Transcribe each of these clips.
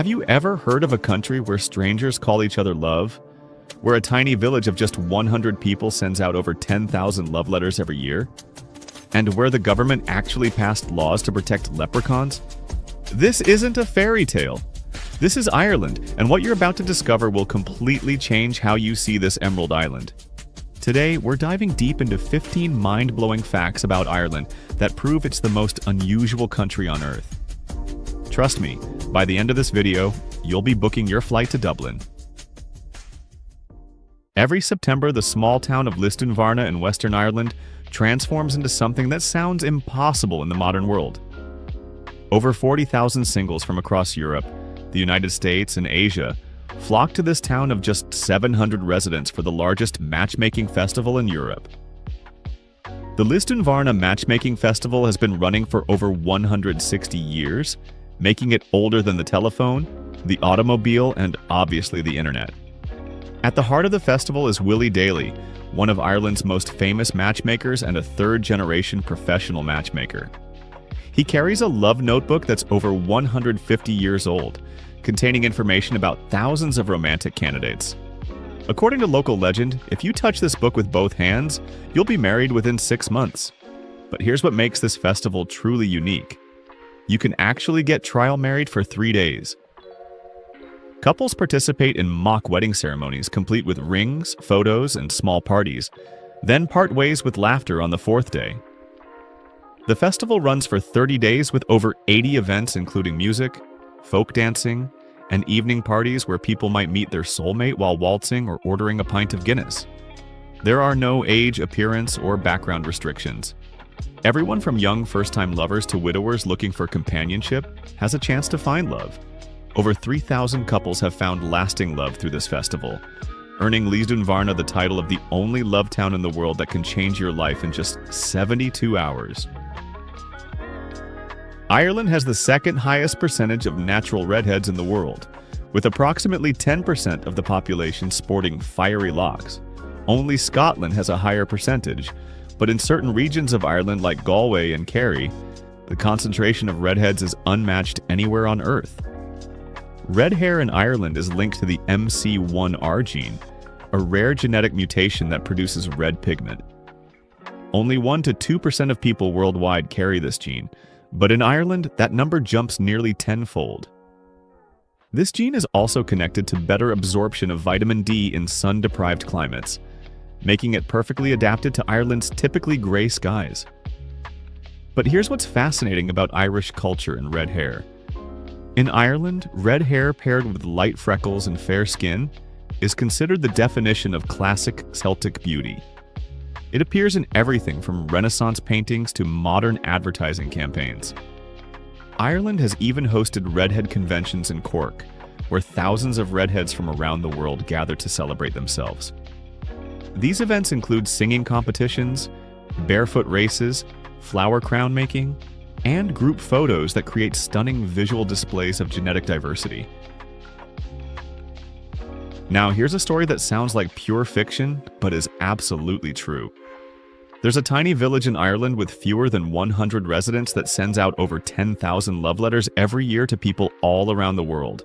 Have you ever heard of a country where strangers call each other love? Where a tiny village of just 100 people sends out over 10,000 love letters every year? And where the government actually passed laws to protect leprechauns? This isn't a fairy tale. This is Ireland, and what you're about to discover will completely change how you see this Emerald Island. Today, we're diving deep into 15 mind-blowing facts about Ireland that prove it's the most unusual country on Earth. Trust me, by the end of this video, you'll be booking your flight to Dublin. Every September, the small town of Lisdoonvarna in Western Ireland transforms into something that sounds impossible in the modern world. Over 40,000 singles from across Europe, the United States, and Asia flock to this town of just 700 residents for the largest matchmaking festival in Europe. The Lisdoonvarna Matchmaking Festival has been running for over 160 years, making it older than the telephone, the automobile, and obviously the internet. At the heart of the festival is Willie Daly, one of Ireland's most famous matchmakers and a third-generation professional matchmaker. He carries a love notebook that's over 150 years old, containing information about thousands of romantic candidates. According to local legend, if you touch this book with both hands, you'll be married within 6 months. But here's what makes this festival truly unique. You can actually get trial married for 3 days. Couples participate in mock wedding ceremonies complete with rings, photos, and small parties, then part ways with laughter on the 4th day. The festival runs for 30 days with over 80 events including music, folk dancing, and evening parties where people might meet their soulmate while waltzing or ordering a pint of Guinness. There are no age, appearance, or background restrictions. Everyone from young first-time lovers to widowers looking for companionship has a chance to find love. Over 3,000 couples have found lasting love through this festival, earning Lisdoonvarna the title of the only love town in the world that can change your life in just 72 hours. Ireland has the second highest percentage of natural redheads in the world, with approximately 10% of the population sporting fiery locks. Only Scotland has a higher percentage, but in certain regions of Ireland like Galway and Kerry, the concentration of redheads is unmatched anywhere on Earth. Red hair in Ireland is linked to the MC1R gene, a rare genetic mutation that produces red pigment. Only 1 to 2% of people worldwide carry this gene, but in Ireland, that number jumps nearly tenfold. This gene is also connected to better absorption of vitamin D in sun-deprived climates, making it perfectly adapted to Ireland's typically gray skies. But here's what's fascinating about Irish culture and red hair. In Ireland, red hair paired with light freckles and fair skin is considered the definition of classic Celtic beauty. It appears in everything from Renaissance paintings to modern advertising campaigns. Ireland has even hosted redhead conventions in Cork, where thousands of redheads from around the world gather to celebrate themselves. These events include singing competitions, barefoot races, flower crown making, and group photos that create stunning visual displays of genetic diversity. Now, here's a story that sounds like pure fiction, but is absolutely true. There's a tiny village in Ireland with fewer than 100 residents that sends out over 10,000 love letters every year to people all around the world.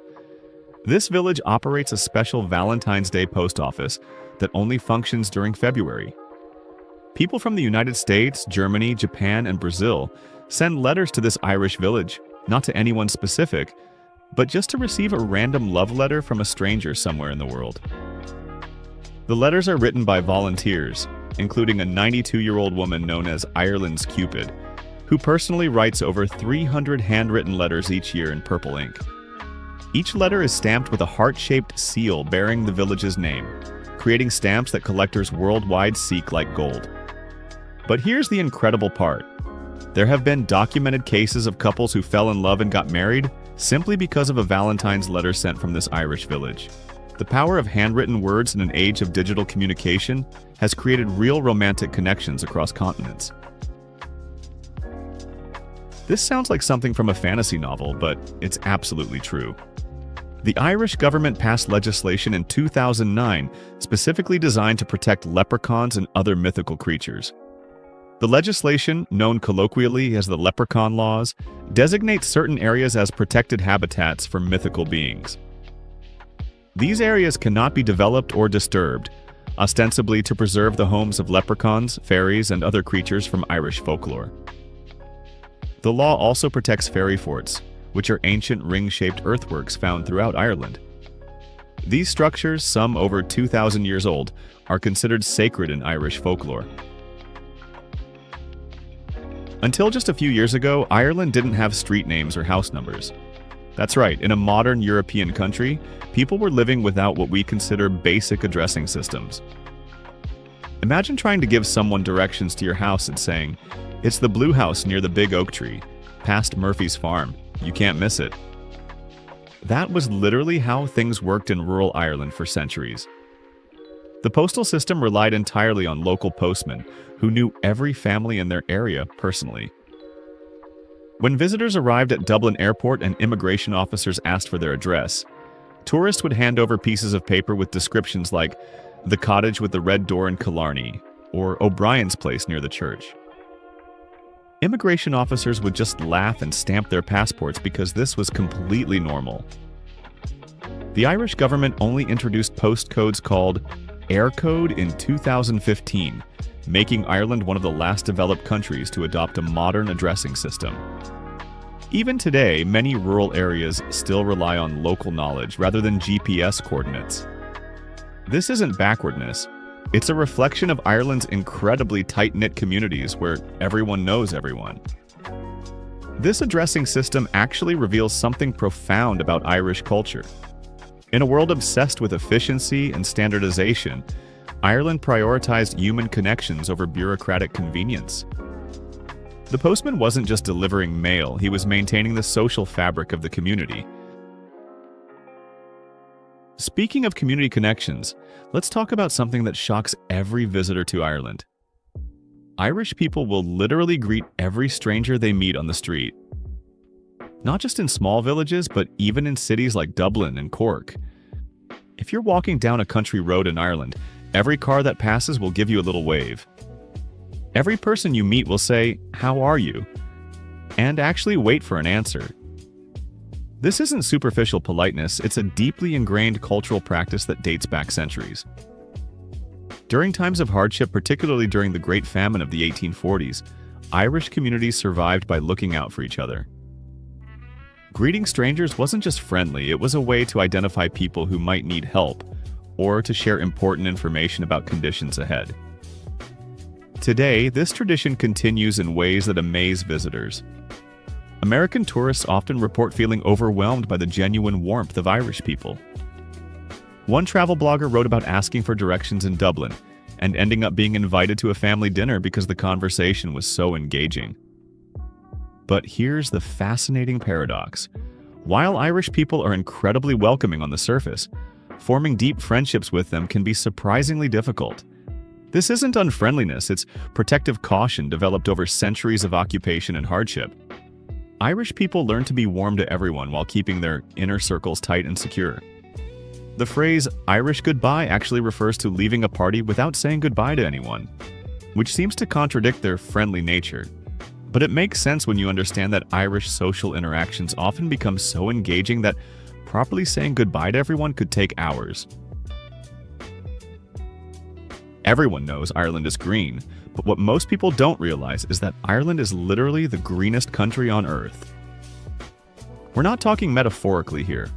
This village operates a special Valentine's Day post office that only functions during February. People from the United States, Germany, Japan, and Brazil send letters to this Irish village, not to anyone specific, but just to receive a random love letter from a stranger somewhere in the world. The letters are written by volunteers, including a 92-year-old woman known as Ireland's Cupid, who personally writes over 300 handwritten letters each year in purple ink. Each letter is stamped with a heart-shaped seal bearing the village's name, creating stamps that collectors worldwide seek like gold. But here's the incredible part. There have been documented cases of couples who fell in love and got married simply because of a Valentine's letter sent from this Irish village. The power of handwritten words in an age of digital communication has created real romantic connections across continents. This sounds like something from a fantasy novel, but it's absolutely true. The Irish government passed legislation in 2009 specifically designed to protect leprechauns and other mythical creatures. The legislation, known colloquially as the Leprechaun laws, designates certain areas as protected habitats for mythical beings. These areas cannot be developed or disturbed, ostensibly to preserve the homes of leprechauns, fairies, and other creatures from Irish folklore. The law also protects fairy forts, which are ancient ring-shaped earthworks found throughout Ireland. These structures, some over 2,000 years old, are considered sacred in Irish folklore. Until just a few years ago, Ireland didn't have street names or house numbers. That's right, in a modern European country, people were living without what we consider basic addressing systems. Imagine trying to give someone directions to your house and saying, "It's the blue house near the big oak tree, past Murphy's farm. You can't miss it." That was literally how things worked in rural Ireland for centuries. The postal system relied entirely on local postmen, who knew every family in their area personally. When visitors arrived at Dublin Airport and immigration officers asked for their address, tourists would hand over pieces of paper with descriptions like the cottage with the red door in Killarney, or O'Brien's place near the church. Immigration officers would just laugh and stamp their passports because this was completely normal. The Irish government only introduced postcodes called Air Code in 2015, making Ireland one of the last developed countries to adopt a modern addressing system. Even today, many rural areas still rely on local knowledge rather than GPS coordinates. This isn't backwardness. It's a reflection of Ireland's incredibly tight-knit communities where everyone knows everyone. This addressing system actually reveals something profound about Irish culture. In a world obsessed with efficiency and standardization, Ireland prioritized human connections over bureaucratic convenience. The postman wasn't just delivering mail, he was maintaining the social fabric of the community. Speaking of community connections, let's talk about something that shocks every visitor to Ireland. Irish people will literally greet every stranger they meet on the street. Not just in small villages, but even in cities like Dublin and Cork. If you're walking down a country road in Ireland, every car that passes will give you a little wave. Every person you meet will say, "How are you?" and actually wait for an answer. This isn't superficial politeness, it's a deeply ingrained cultural practice that dates back centuries. During times of hardship, particularly during the Great Famine of the 1840s, Irish communities survived by looking out for each other. Greeting strangers wasn't just friendly, it was a way to identify people who might need help, or to share important information about conditions ahead. Today, this tradition continues in ways that amaze visitors. American tourists often report feeling overwhelmed by the genuine warmth of Irish people. One travel blogger wrote about asking for directions in Dublin and ending up being invited to a family dinner because the conversation was so engaging. But here's the fascinating paradox. While Irish people are incredibly welcoming on the surface, forming deep friendships with them can be surprisingly difficult. This isn't unfriendliness, it's protective caution developed over centuries of occupation and hardship. Irish people learn to be warm to everyone while keeping their inner circles tight and secure. The phrase Irish goodbye actually refers to leaving a party without saying goodbye to anyone, which seems to contradict their friendly nature. But it makes sense when you understand that Irish social interactions often become so engaging that properly saying goodbye to everyone could take hours. Everyone knows Ireland is green, but what most people don't realize is that Ireland is literally the greenest country on Earth. We're not talking metaphorically here.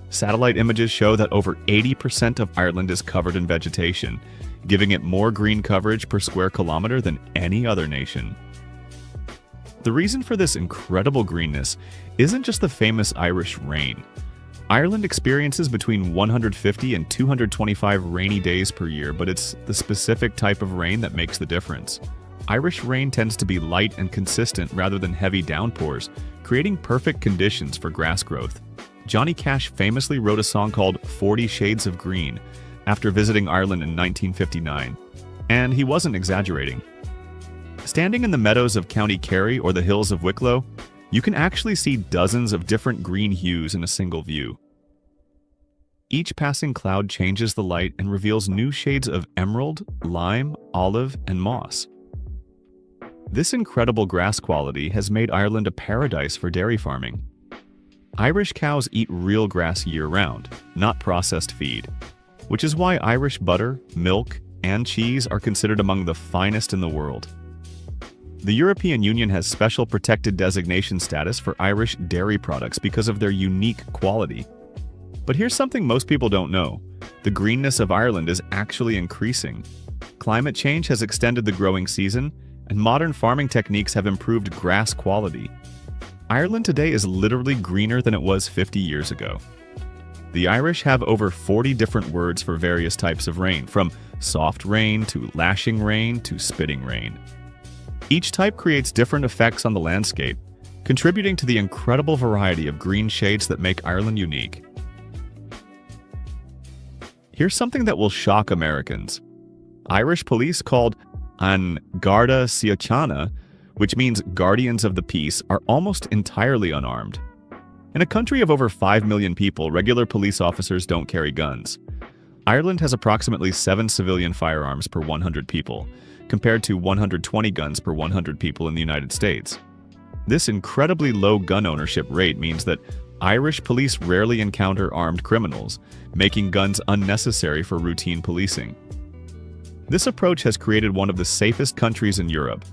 Satellite images show that over 80% of Ireland is covered in vegetation, giving it more green coverage per square kilometer than any other nation. The reason for this incredible greenness isn't just the famous Irish rain. Ireland experiences between 150 and 225 rainy days per year, but it's the specific type of rain that makes the difference. Irish rain tends to be light and consistent rather than heavy downpours, creating perfect conditions for grass growth. Johnny Cash famously wrote a song called 40 Shades of Green after visiting Ireland in 1959, and he wasn't exaggerating. Standing in the meadows of County Kerry or the hills of Wicklow, you can actually see dozens of different green hues in a single view. Each passing cloud changes the light and reveals new shades of emerald, lime, olive, and moss. This incredible grass quality has made Ireland a paradise for dairy farming. Irish cows eat real grass year-round, not processed feed, which is why Irish butter, milk, and cheese are considered among the finest in the world. The European Union has special protected designation status for Irish dairy products because of their unique quality. But here's something most people don't know. The greenness of Ireland is actually increasing. Climate change has extended the growing season, and modern farming techniques have improved grass quality. Ireland today is literally greener than it was 50 years ago. The Irish have over 40 different words for various types of rain, from soft rain to lashing rain to spitting rain. Each type creates different effects on the landscape, contributing to the incredible variety of green shades that make Ireland unique. Here's something that will shock Americans. Irish police, called An Garda Síochána, which means guardians of the peace, are almost entirely unarmed. In a country of over 5 million people, regular police officers don't carry guns. Ireland has approximately 7 civilian firearms per 100 people, compared to 120 guns per 100 people in the United States. This incredibly low gun ownership rate means that Irish police rarely encounter armed criminals, making guns unnecessary for routine policing. This approach has created one of the safest countries in Europe.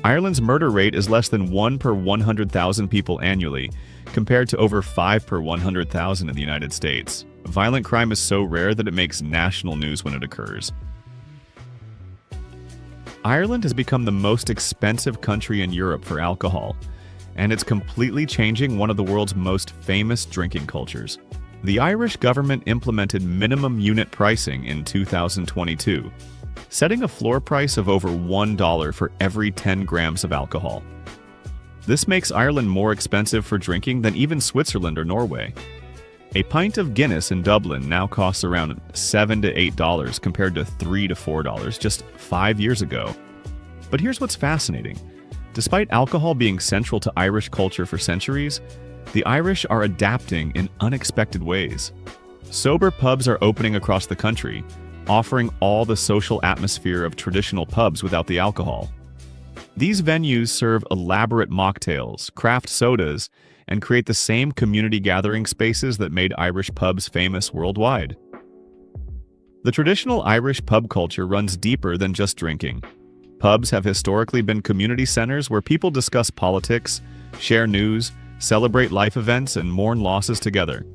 Ireland's murder rate is less than 1 per 100,000 people annually, compared to over 5 per 100,000 in the United States. Violent crime is so rare that it makes national news when it occurs. Ireland has become the most expensive country in Europe for alcohol, and it's completely changing one of the world's most famous drinking cultures. The Irish government implemented minimum unit pricing in 2022, setting a floor price of over $1 for every 10 grams of alcohol. This makes Ireland more expensive for drinking than even Switzerland or Norway. A pint of Guinness in Dublin now costs around $7 to $8 compared to $3 to $4 just 5 years ago. But here's what's fascinating. Despite alcohol being central to Irish culture for centuries, the Irish are adapting in unexpected ways. Sober pubs are opening across the country, offering all the social atmosphere of traditional pubs without the alcohol. These venues serve elaborate mocktails, craft sodas, and create the same community gathering spaces that made Irish pubs famous worldwide. The traditional Irish pub culture runs deeper than just drinking. Pubs have historically been community centers where people discuss politics, share news, celebrate life events, and mourn losses together.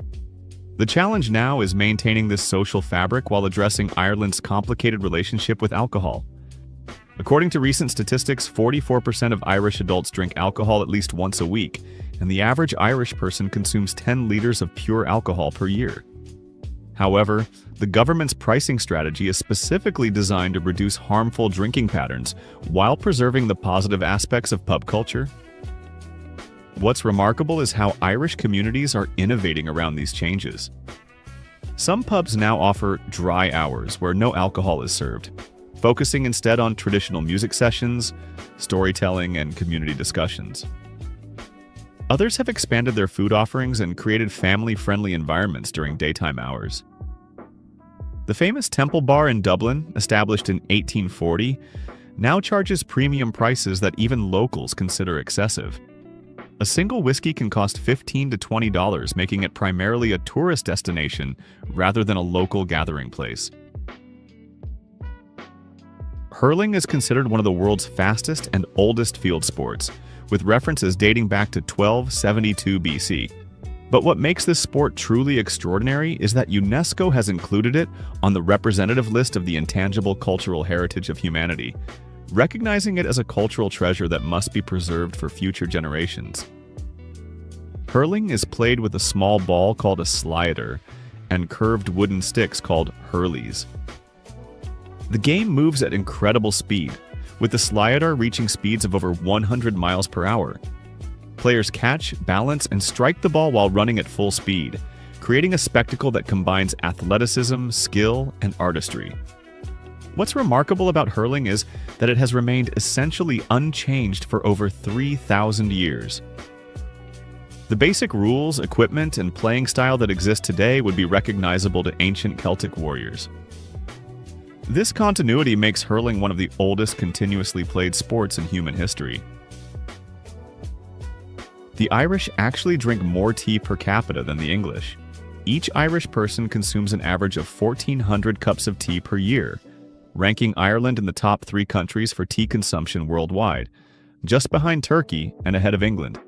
The challenge now is maintaining this social fabric while addressing Ireland's complicated relationship with alcohol. According to recent statistics, 44% of Irish adults drink alcohol at least once a week, and the average Irish person consumes 10 liters of pure alcohol per year. However, the government's pricing strategy is specifically designed to reduce harmful drinking patterns while preserving the positive aspects of pub culture. What's remarkable is how Irish communities are innovating around these changes. Some pubs now offer dry hours where no alcohol is served, focusing instead on traditional music sessions, storytelling, and community discussions. Others have expanded their food offerings and created family-friendly environments during daytime hours. The famous Temple Bar in Dublin, established in 1840, now charges premium prices that even locals consider excessive. A single whiskey can cost $15 to $20, making it primarily a tourist destination rather than a local gathering place. Hurling is considered one of the world's fastest and oldest field sports, with references dating back to 1272 BC. But what makes this sport truly extraordinary is that UNESCO has included it on the representative list of the intangible cultural heritage of humanity, recognizing it as a cultural treasure that must be preserved for future generations. Hurling is played with a small ball called a slider and curved wooden sticks called hurleys. The game moves at incredible speed, with the slider reaching speeds of over 100 miles per hour. Players catch, balance, and strike the ball while running at full speed, creating a spectacle that combines athleticism, skill, and artistry. What's remarkable about hurling is that it has remained essentially unchanged for over 3,000 years. The basic rules, equipment, and playing style that exist today would be recognizable to ancient Celtic warriors. This continuity makes hurling one of the oldest continuously played sports in human history. The Irish actually drink more tea per capita than the English. Each Irish person consumes an average of 1,400 cups of tea per year, ranking Ireland in the top 3 countries for tea consumption worldwide, just behind Turkey and ahead of England.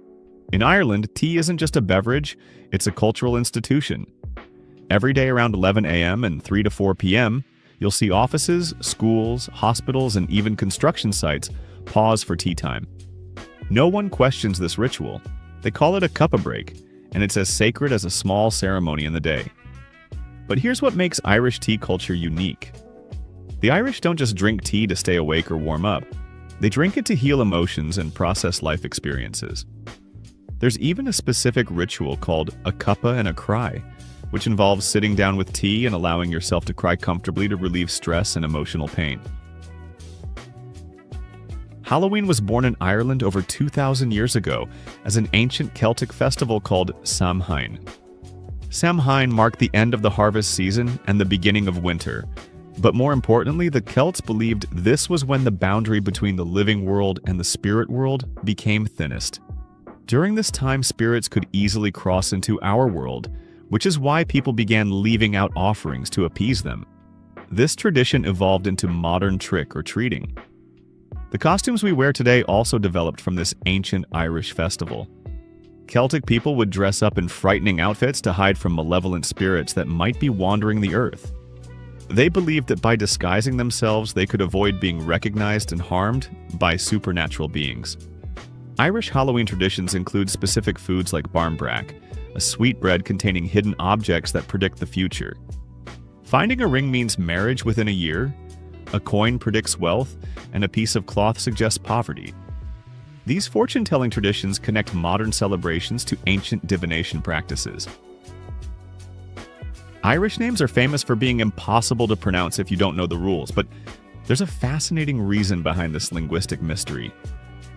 In Ireland, tea isn't just a beverage, it's a cultural institution. Every day around 11 a.m. and 3 to 4 p.m., you'll see offices, schools, hospitals, and even construction sites pause for tea time. No one questions this ritual. They call it a cuppa break, and it's as sacred as a small ceremony in the day. But here's what makes Irish tea culture unique. The Irish don't just drink tea to stay awake or warm up. They drink it to heal emotions and process life experiences. There's even a specific ritual called a cuppa and a cry, which involves sitting down with tea and allowing yourself to cry comfortably to relieve stress and emotional pain. Halloween was born in Ireland over 2,000 years ago as an ancient Celtic festival called Samhain. Samhain marked the end of the harvest season and the beginning of winter. But more importantly, the Celts believed this was when the boundary between the living world and the spirit world became thinnest. During this time, spirits could easily cross into our world, which is why people began leaving out offerings to appease them. This tradition evolved into modern trick-or-treating. The costumes we wear today also developed from this ancient Irish festival. Celtic people would dress up in frightening outfits to hide from malevolent spirits that might be wandering the earth. They believed that by disguising themselves, they could avoid being recognized and harmed by supernatural beings. Irish Halloween traditions include specific foods like barmbrack, a sweet bread containing hidden objects that predict the future. Finding a ring means marriage within a year, a coin predicts wealth, and a piece of cloth suggests poverty. These fortune-telling traditions connect modern celebrations to ancient divination practices. Irish names are famous for being impossible to pronounce if you don't know the rules, but there's a fascinating reason behind this linguistic mystery.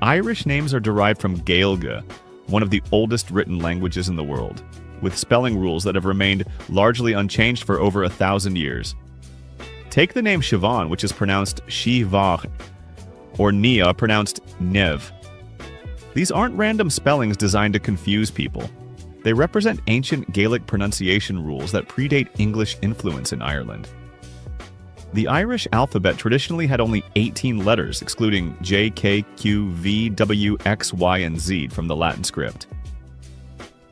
Irish names are derived from Gaeilge, one of the oldest written languages in the world, with spelling rules that have remained largely unchanged for over 1,000 years. Take the name Siobhan, which is pronounced Shivach, or Nia, pronounced Nev. These aren't random spellings designed to confuse people. They represent ancient Gaelic pronunciation rules that predate English influence in Ireland. The Irish alphabet traditionally had only 18 letters, excluding J, K, Q, V, W, X, Y, and Z from the Latin script.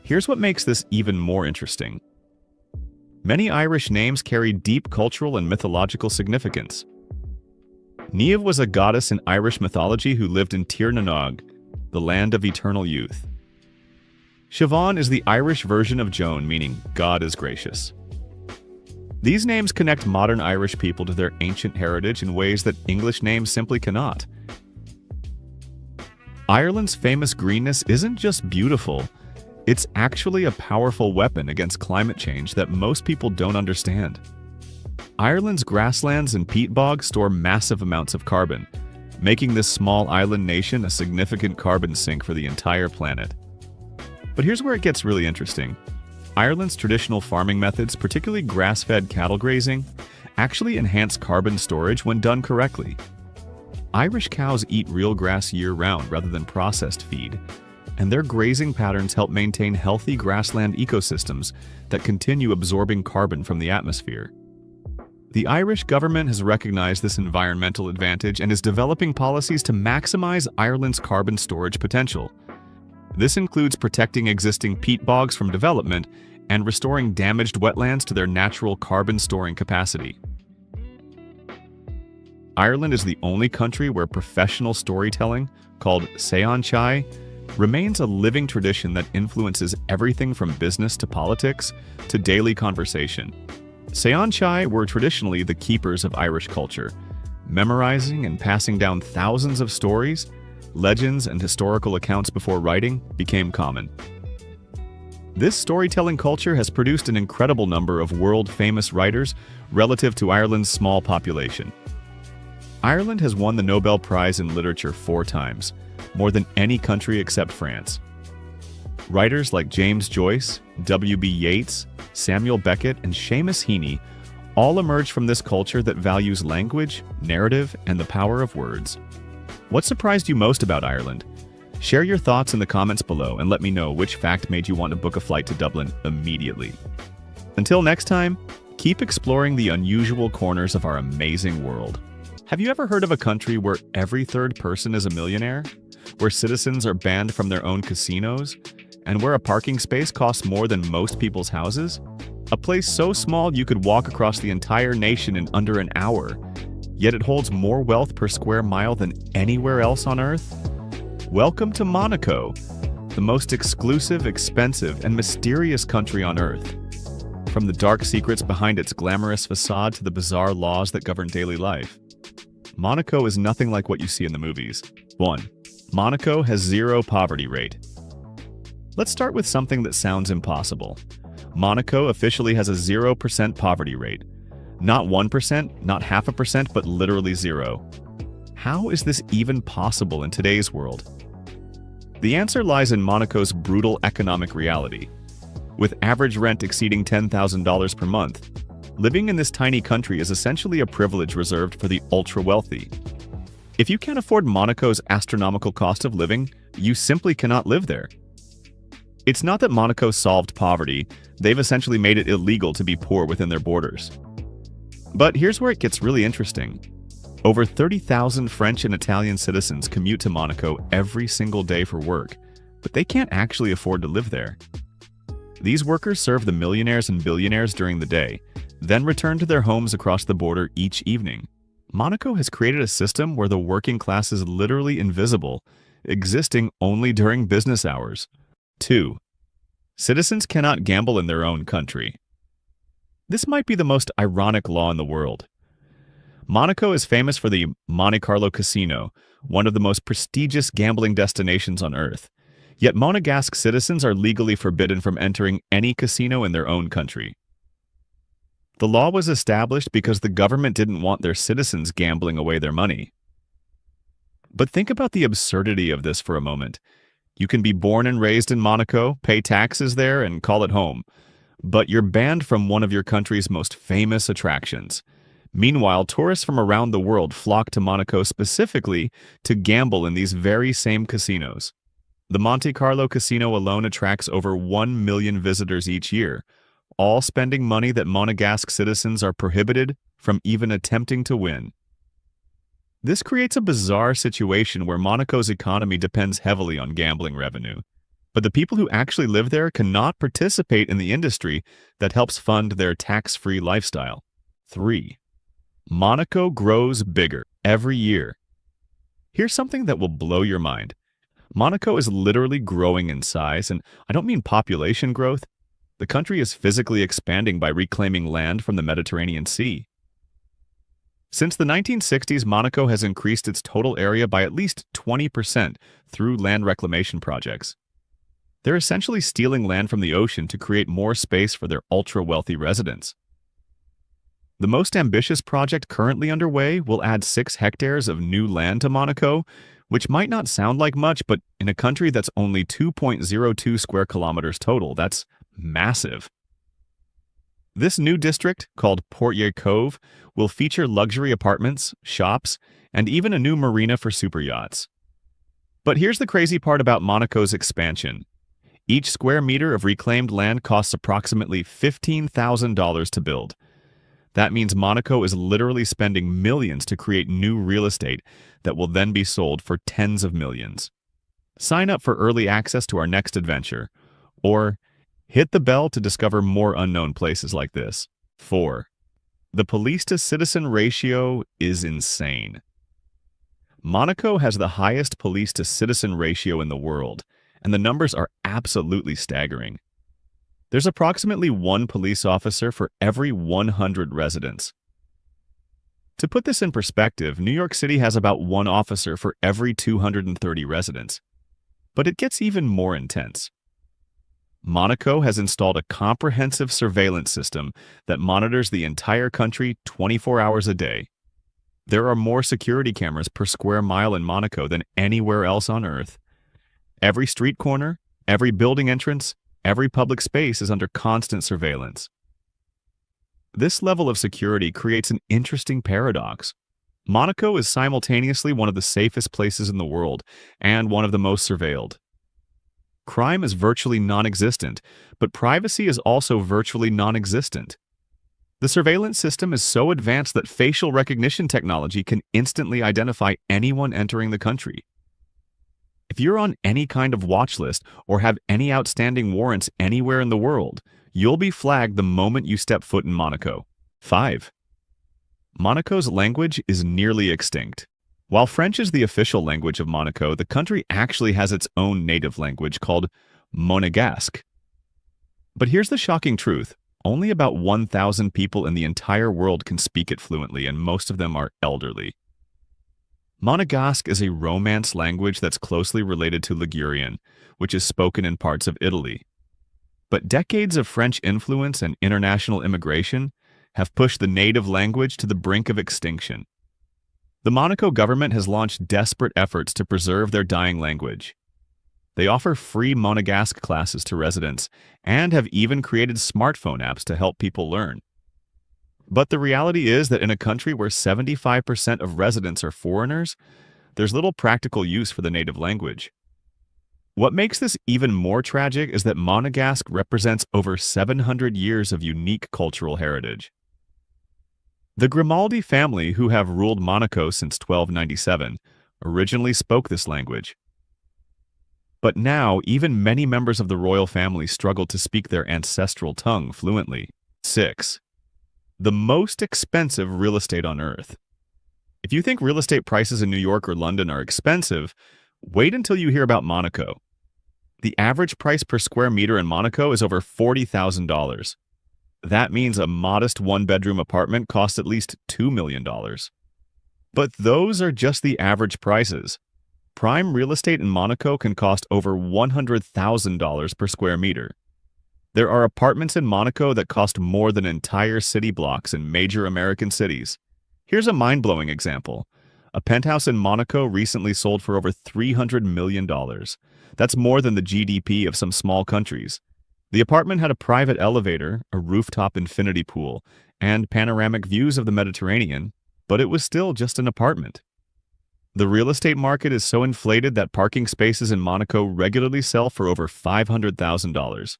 Here's what makes this even more interesting. Many Irish names carry deep cultural and mythological significance. Niamh was a goddess in Irish mythology who lived in Tír na nÓg, the land of eternal youth. Siobhan is the Irish version of Joan, meaning God is gracious. These names connect modern Irish people to their ancient heritage in ways that English names simply cannot. Ireland's famous greenness isn't just beautiful, it's actually a powerful weapon against climate change that most people don't understand. Ireland's grasslands and peat bogs store massive amounts of carbon, making this small island nation a significant carbon sink for the entire planet. But here's where it gets really interesting. Ireland's traditional farming methods, particularly grass-fed cattle grazing, actually enhance carbon storage when done correctly. Irish cows eat real grass year-round rather than processed feed, and their grazing patterns help maintain healthy grassland ecosystems that continue absorbing carbon from the atmosphere. The Irish government has recognized this environmental advantage and is developing policies to maximize Ireland's carbon storage potential. This includes protecting existing peat bogs from development and restoring damaged wetlands to their natural carbon-storing capacity. Ireland is the only country where professional storytelling, called seanchai, remains a living tradition that influences everything from business to politics to daily conversation. Seanchai were traditionally the keepers of Irish culture, memorizing and passing down thousands of stories. Legends and historical accounts before writing became common. This storytelling culture has produced an incredible number of world-famous writers relative to Ireland's small population. Ireland has won the Nobel Prize in Literature 4 times, more than any country except France. Writers like James Joyce, W.B. Yeats, Samuel Beckett, and Seamus Heaney all emerge from this culture that values language, narrative, and the power of words. What surprised you most about Ireland? Share your thoughts in the comments below and let me know which fact made you want to book a flight to Dublin immediately. Until next time, keep exploring the unusual corners of our amazing world. Have you ever heard of a country where every third person is a millionaire? Where citizens are banned from their own casinos? And where a parking space costs more than most people's houses? A place so small you could walk across the entire nation in under an hour, yet it holds more wealth per square mile than anywhere else on Earth? Welcome to Monaco, the most exclusive, expensive, and mysterious country on Earth. From the dark secrets behind its glamorous facade to the bizarre laws that govern daily life, Monaco is nothing like what you see in the movies. 1. Monaco has zero poverty rate. Let's start with something that sounds impossible. Monaco officially has a 0% poverty rate. Not 1%, not 0.5%, but literally zero. How is this even possible in today's world? The answer lies in Monaco's brutal economic reality. With average rent exceeding $10,000 per month, living in this tiny country is essentially a privilege reserved for the ultra-wealthy. If you can't afford Monaco's astronomical cost of living, you simply cannot live there. It's not that Monaco solved poverty, they've essentially made it illegal to be poor within their borders. But here's where it gets really interesting. Over 30,000 French and Italian citizens commute to Monaco every single day for work, but they can't actually afford to live there. These workers serve the millionaires and billionaires during the day, then return to their homes across the border each evening. Monaco has created a system where the working class is literally invisible, existing only during business hours. 2. Citizens cannot gamble in their own country. This might be the most ironic law in the world. Monaco is famous for the Monte Carlo Casino, one of the most prestigious gambling destinations on Earth. Yet Monegasque citizens are legally forbidden from entering any casino in their own country. The law was established because the government didn't want their citizens gambling away their money. But think about the absurdity of this for a moment. You can be born and raised in Monaco, pay taxes there, and call it home. But you're banned from one of your country's most famous attractions. Meanwhile, tourists from around the world flock to Monaco specifically to gamble in these very same casinos. The Monte Carlo Casino alone attracts over 1 million visitors each year, all spending money that Monegasque citizens are prohibited from even attempting to win. This creates a bizarre situation where Monaco's economy depends heavily on gambling revenue, but the people who actually live there cannot participate in the industry that helps fund their tax-free lifestyle. 3. Monaco grows bigger every year. Here's something that will blow your mind. Monaco is literally growing in size, and I don't mean population growth. The country is physically expanding by reclaiming land from the Mediterranean Sea. Since the 1960s, Monaco has increased its total area by at least 20% through land reclamation projects. They're essentially stealing land from the ocean to create more space for their ultra-wealthy residents. The most ambitious project currently underway will add 6 hectares of new land to Monaco, which might not sound like much, but in a country that's only 2.02 square kilometers total, that's massive. This new district, called Portier Cove, will feature luxury apartments, shops, and even a new marina for superyachts. But here's the crazy part about Monaco's expansion. Each square meter of reclaimed land costs approximately $15,000 to build. That means Monaco is literally spending millions to create new real estate that will then be sold for tens of millions. Sign up for early access to our next adventure, or hit the bell to discover more unknown places like this. 4. The police-to-citizen ratio is insane. Monaco has the highest police-to-citizen ratio in the world, and the numbers are absolutely staggering. There's approximately 1 police officer for every 100 residents. To put this in perspective, New York City has about 1 officer for every 230 residents. But it gets even more intense. Monaco has installed a comprehensive surveillance system that monitors the entire country 24 hours a day. There are more security cameras per square mile in Monaco than anywhere else on Earth. Every street corner, every building entrance, every public space is under constant surveillance. This level of security creates an interesting paradox. Monaco is simultaneously one of the safest places in the world and one of the most surveilled. Crime is virtually non-existent, but privacy is also virtually non-existent. The surveillance system is so advanced that facial recognition technology can instantly identify anyone entering the country. If you're on any kind of watch list or have any outstanding warrants anywhere in the world, you'll be flagged the moment you step foot in Monaco. 5. Monaco's language is nearly extinct. While French is the official language of Monaco, the country actually has its own native language called Monegasque. But here's the shocking truth. Only about 1,000 people in the entire world can speak it fluently, and most of them are elderly. Monegasque is a Romance language that's closely related to Ligurian, which is spoken in parts of Italy. But decades of French influence and international immigration have pushed the native language to the brink of extinction. The Monaco government has launched desperate efforts to preserve their dying language. They offer free Monegasque classes to residents and have even created smartphone apps to help people learn. But the reality is that in a country where 75% of residents are foreigners, there's little practical use for the native language. What makes this even more tragic is that Monegasque represents over 700 years of unique cultural heritage. The Grimaldi family, who have ruled Monaco since 1297, originally spoke this language. But now, even many members of the royal family struggle to speak their ancestral tongue fluently. 6. The most expensive real estate on Earth. If you think real estate prices in New York or London are expensive, wait until you hear about Monaco. The average price per square meter in Monaco is over $40,000. That means a modest one-bedroom apartment costs at least $2 million. But those are just the average prices. Prime real estate in Monaco can cost over $100,000 per square meter. There are apartments in Monaco that cost more than entire city blocks in major American cities. Here's a mind-blowing example. A penthouse in Monaco recently sold for over $300 million. That's more than the GDP of some small countries. The apartment had a private elevator, a rooftop infinity pool, and panoramic views of the Mediterranean, but it was still just an apartment. The real estate market is so inflated that parking spaces in Monaco regularly sell for over $500,000.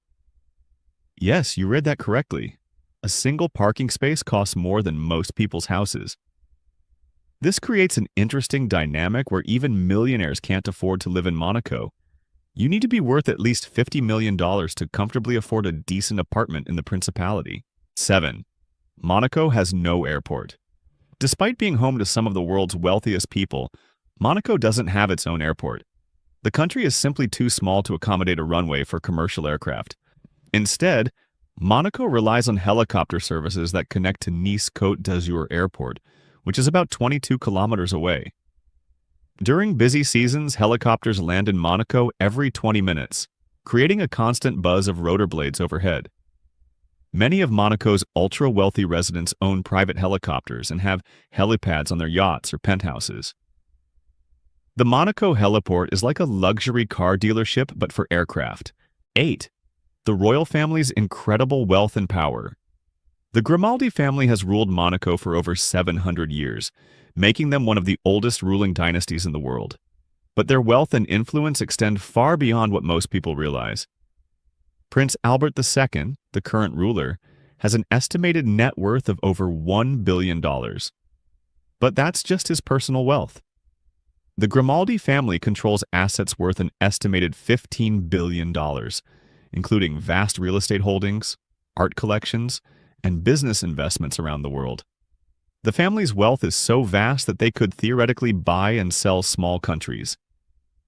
Yes, you read that correctly. A single parking space costs more than most people's houses. This creates an interesting dynamic where even millionaires can't afford to live in Monaco. You need to be worth at least $50 million to comfortably afford a decent apartment in the Principality. 7. Monaco has no airport. Despite being home to some of the world's wealthiest people, Monaco doesn't have its own airport. The country is simply too small to accommodate a runway for commercial aircraft. Instead, Monaco relies on helicopter services that connect to Nice-Côte d'Azur Airport, which is about 22 kilometers away. During busy seasons, helicopters land in Monaco every 20 minutes, creating a constant buzz of rotor blades overhead. Many of Monaco's ultra-wealthy residents own private helicopters and have helipads on their yachts or penthouses. The Monaco heliport is like a luxury car dealership but for aircraft. 8. The royal family's incredible wealth and power. The Grimaldi family has ruled Monaco for over 700 years, making them one of the oldest ruling dynasties in the world. But their wealth and influence extend far beyond what most people realize. Prince Albert II, the current ruler, has an estimated net worth of over $1 billion. But that's just his personal wealth. The Grimaldi family controls assets worth an estimated $15 billion, including vast real estate holdings, art collections, and business investments around the world. The family's wealth is so vast that they could theoretically buy and sell small countries.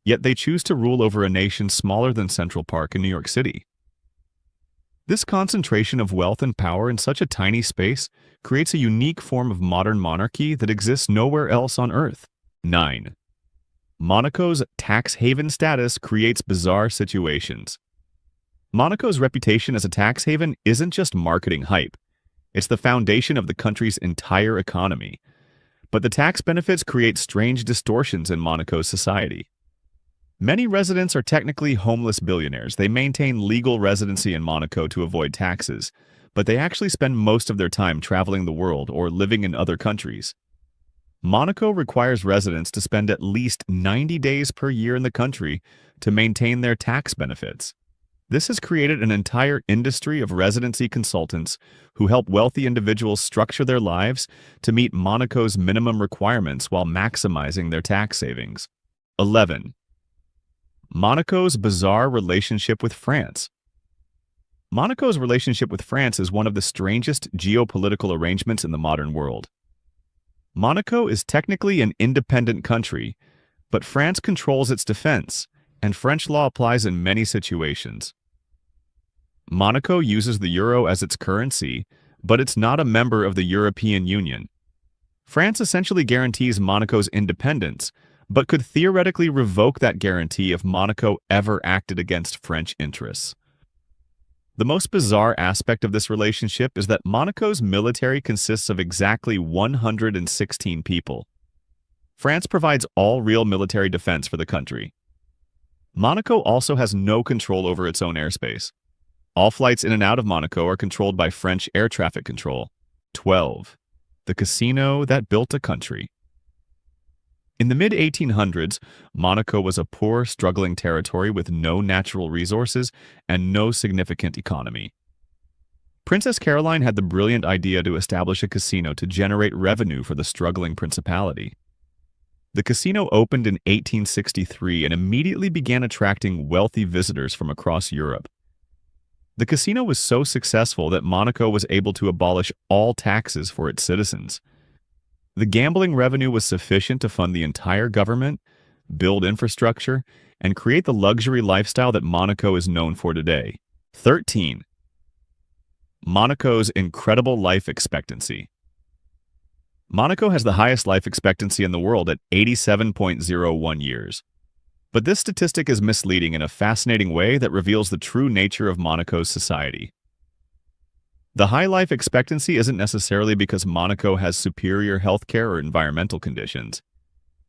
Yet they choose to rule over a nation smaller than Central Park in New York City. This concentration of wealth and power in such a tiny space creates a unique form of modern monarchy that exists nowhere else on Earth. 9. Monaco's tax haven status creates bizarre situations. Monaco's reputation as a tax haven isn't just marketing hype. It's the foundation of the country's entire economy. But the tax benefits create strange distortions in Monaco's society. Many residents are technically homeless billionaires. They maintain legal residency in Monaco to avoid taxes. but they actually spend most of their time traveling the world or living in other countries. Monaco requires residents to spend at least 90 days per year in the country to maintain their tax benefits. This has created an entire industry of residency consultants who help wealthy individuals structure their lives to meet Monaco's minimum requirements while maximizing their tax savings. 11. Monaco's bizarre relationship with France. Monaco's relationship with France is one of the strangest geopolitical arrangements in the modern world. Monaco is technically an independent country, but France controls its defense, and French law applies in many situations. Monaco uses the euro as its currency, but it's not a member of the European Union. France essentially guarantees Monaco's independence, but could theoretically revoke that guarantee if Monaco ever acted against French interests. The most bizarre aspect of this relationship is that Monaco's military consists of exactly 116 people. France provides all real military defense for the country. Monaco also has no control over its own airspace. All flights in and out of Monaco are controlled by French air traffic control. 12. The casino that built a country. In the mid-1800s, Monaco was a poor, struggling territory with no natural resources and no significant economy. Princess Caroline had the brilliant idea to establish a casino to generate revenue for the struggling principality. The casino opened in 1863 and immediately began attracting wealthy visitors from across Europe. The casino was so successful that Monaco was able to abolish all taxes for its citizens. The gambling revenue was sufficient to fund the entire government, build infrastructure, and create the luxury lifestyle that Monaco is known for today. 13. Monaco's incredible life expectancy. Monaco has the highest life expectancy in the world at 87.01 years. But this statistic is misleading in a fascinating way that reveals the true nature of Monaco's society. The high life expectancy isn't necessarily because Monaco has superior healthcare or environmental conditions.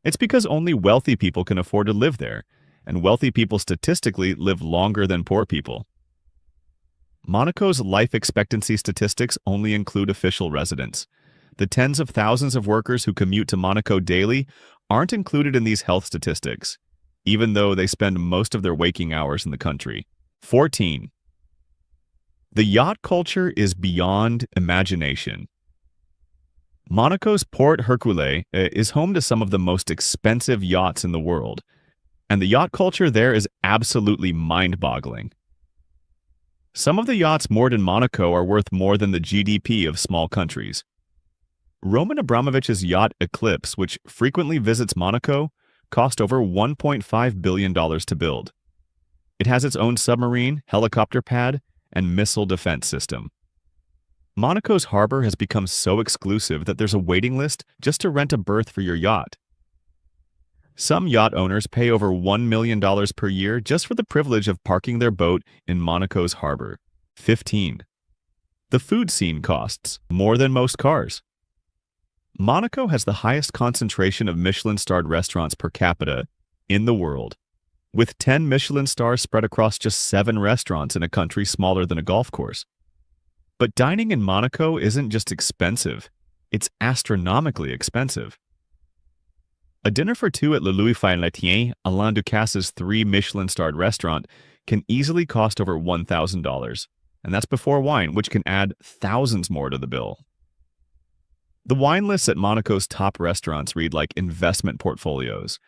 It's because only wealthy people can afford to live there, and wealthy people statistically live longer than poor people. Monaco's life expectancy statistics only include official residents. The tens of thousands of workers who commute to Monaco daily aren't included in these health statistics, even though they spend most of their waking hours in the country. 14. The yacht culture is beyond imagination. Monaco's Port Hercule is home to some of the most expensive yachts in the world, and the yacht culture there is absolutely mind-boggling. Some of the yachts moored in Monaco are worth more than the GDP of small countries. Roman Abramovich's yacht Eclipse, which frequently visits Monaco, cost over $1.5 billion to build. It has its own submarine, helicopter pad, and missile defense system. Monaco's harbor has become so exclusive that there's a waiting list just to rent a berth for your yacht. Some yacht owners pay over $1 million per year just for the privilege of parking their boat in Monaco's harbor. 15. The food scene costs more than most cars. Monaco has the highest concentration of Michelin-starred restaurants per capita in the world, with 10 Michelin stars spread across just 7 restaurants in a country smaller than a golf course. But dining in Monaco isn't just expensive, it's astronomically expensive. A dinner for two at Le Louis Fine-Latien, Alain Ducasse's 3 Michelin-starred restaurant, can easily cost over $1,000, and that's before wine, which can add thousands more to the bill. The wine lists at Monaco's top restaurants read like investment portfolios.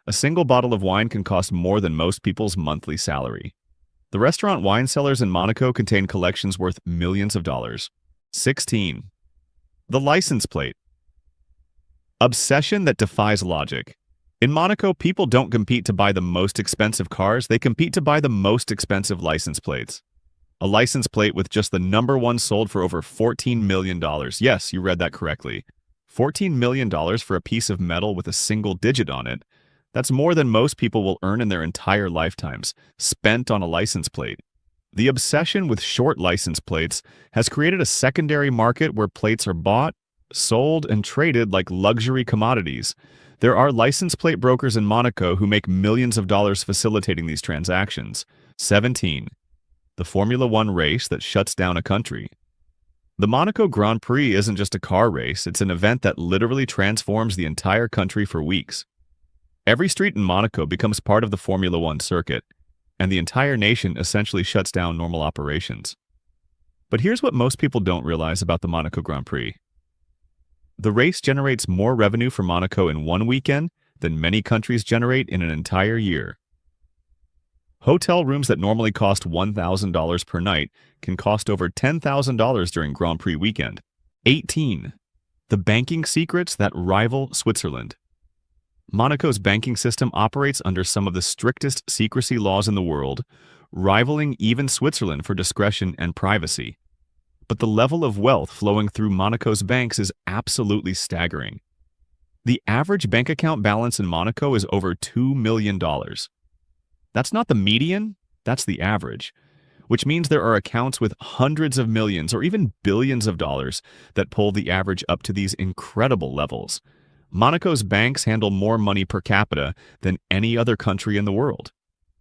A single bottle of wine can cost more than most people's monthly salary. The restaurant wine cellars in Monaco contain collections worth millions of dollars. 16. The license plate. Obsession that defies logic. In Monaco, people don't compete to buy the most expensive cars, they compete to buy the most expensive license plates. A license plate with just the number one sold for over $14 million. Yes, you read that correctly. $14 million for a piece of metal with a single digit on it. That's more than most people will earn in their entire lifetimes, spent on a license plate. The obsession with short license plates has created a secondary market where plates are bought, sold, and traded like luxury commodities. There are license plate brokers in Monaco who make millions of dollars facilitating these transactions. 17. The Formula One race that shuts down a country. The Monaco Grand Prix isn't just a car race, it's an event that literally transforms the entire country for weeks. Every street in Monaco becomes part of the Formula One circuit, and the entire nation essentially shuts down normal operations. But here's what most people don't realize about the Monaco Grand Prix. The race generates more revenue for Monaco in one weekend than many countries generate in an entire year. Hotel rooms that normally cost $1,000 per night can cost over $10,000 during Grand Prix weekend. 18. The banking secrets that rival Switzerland. Monaco's banking system operates under some of the strictest secrecy laws in the world, rivaling even Switzerland for discretion and privacy. But the level of wealth flowing through Monaco's banks is absolutely staggering. The average bank account balance in Monaco is over $2 million. That's not the median, that's the average, which means there are accounts with hundreds of millions or even billions of dollars that pull the average up to these incredible levels. Monaco's banks handle more money per capita than any other country in the world.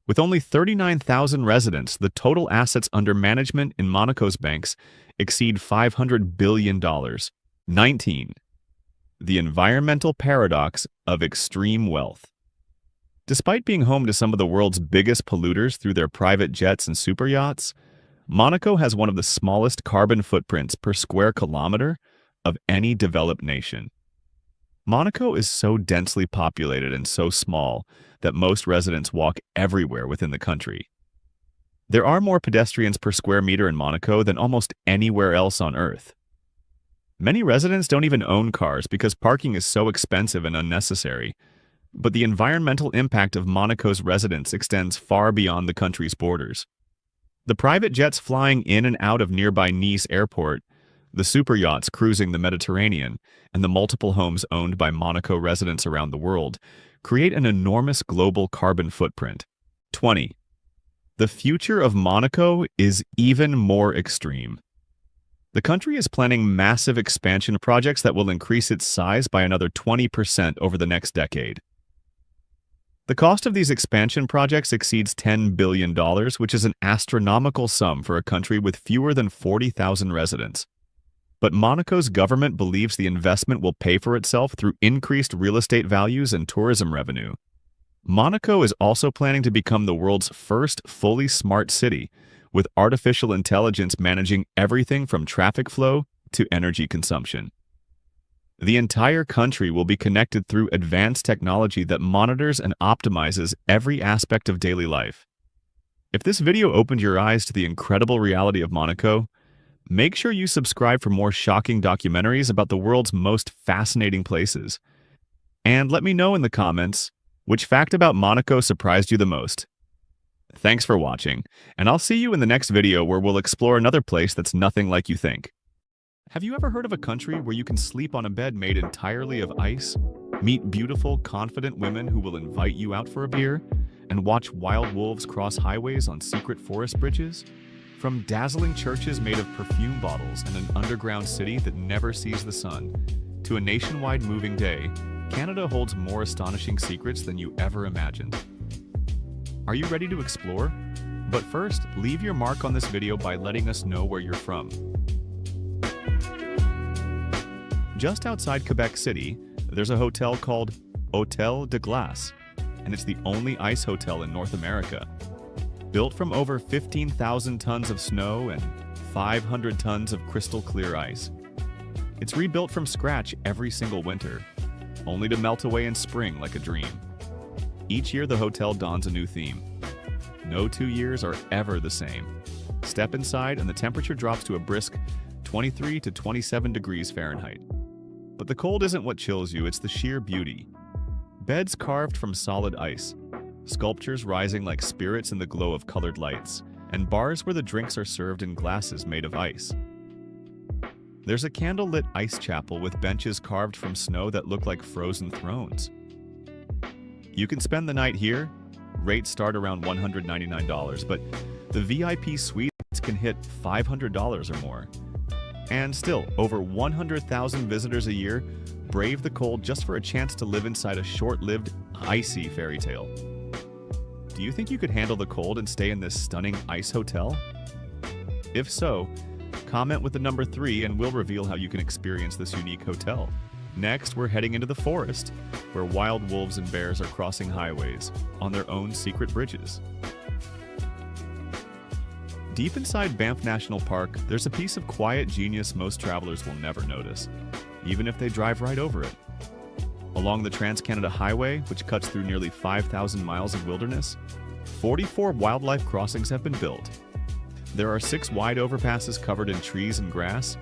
With only 39,000 residents, the total assets under management in Monaco's banks exceed $500 billion. 19. The environmental paradox of extreme wealth. Despite being home to some of the world's biggest polluters through their private jets and super yachts, Monaco has one of the smallest carbon footprints per square kilometer of any developed nation. Monaco is so densely populated and so small that most residents walk everywhere within the country. There are more pedestrians per square meter in Monaco than almost anywhere else on Earth. Many residents don't even own cars because parking is so expensive and unnecessary. But the environmental impact of Monaco's residents extends far beyond the country's borders. The private jets flying in and out of nearby Nice airport, the super yachts cruising the Mediterranean, and the multiple homes owned by Monaco residents around the world create an enormous global carbon footprint. 20. The future of Monaco is even more extreme. The country is planning massive expansion projects that will increase its size by another 20% over the next decade. The cost of these expansion projects exceeds $10 billion, which is an astronomical sum for a country with fewer than 40,000 residents. But Monaco's government believes the investment will pay for itself through increased real estate values and tourism revenue. Monaco is also planning to become the world's first fully smart city, with artificial intelligence managing everything from traffic flow to energy consumption. The entire country will be connected through advanced technology that monitors and optimizes every aspect of daily life. If this video opened your eyes to the incredible reality of Monaco, make sure you subscribe for more shocking documentaries about the world's most fascinating places. And let me know in the comments which fact about Monaco surprised you the most. Thanks for watching, and I'll see you in the next video where we'll explore another place that's nothing like you think. Have you ever heard of a country where you can sleep on a bed made entirely of ice, meet beautiful, confident women who will invite you out for a beer, and watch wild wolves cross highways on secret forest bridges? From dazzling churches made of perfume bottles and an underground city that never sees the sun, to a nationwide moving day, Canada holds more astonishing secrets than you ever imagined. Are you ready to explore? But first, leave your mark on this video by letting us know where you're from. Just outside Quebec City, there's a hotel called Hôtel de Glace, and it's the only ice hotel in North America. Built from over 15,000 tons of snow and 500 tons of crystal clear ice. It's rebuilt from scratch every single winter, only to melt away in spring like a dream. Each year the hotel dons a new theme. No 2 years are ever the same. Step inside and the temperature drops to a brisk 23 to 27 degrees Fahrenheit. But the cold isn't what chills you, it's the sheer beauty. Beds carved from solid ice, sculptures rising like spirits in the glow of colored lights, and bars where the drinks are served in glasses made of ice. There's a candlelit ice chapel with benches carved from snow that look like frozen thrones. You can spend the night here. Rates start around $199, but the VIP suites can hit $500 or more. And still, over 100,000 visitors a year brave the cold just for a chance to live inside a short-lived, icy fairy tale. Do you think you could handle the cold and stay in this stunning ice hotel? If so, Comment with the number 3 and we'll reveal how you can experience this unique hotel. Next, we're heading into the forest, where wild wolves and bears are crossing highways on their own secret bridges. Deep inside Banff National Park, there's a piece of quiet genius most travelers will never notice, even if they drive right over it. Along the Trans-Canada Highway, which cuts through nearly 5,000 miles of wilderness, 44 wildlife crossings have been built. There are 6 wide overpasses covered in trees and grass,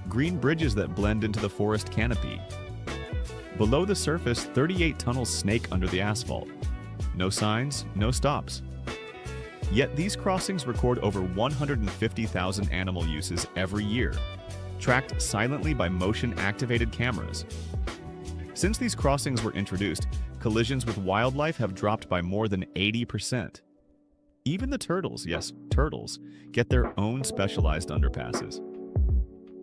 green bridges that blend into the forest canopy. Below the surface, 38 tunnels snake under the asphalt. No signs, no stops. Yet these crossings record over 150,000 animal uses every year, tracked silently by motion-activated cameras. Since these crossings were introduced, collisions with wildlife have dropped by more than 80%. Even the turtles, yes, turtles, get their own specialized underpasses.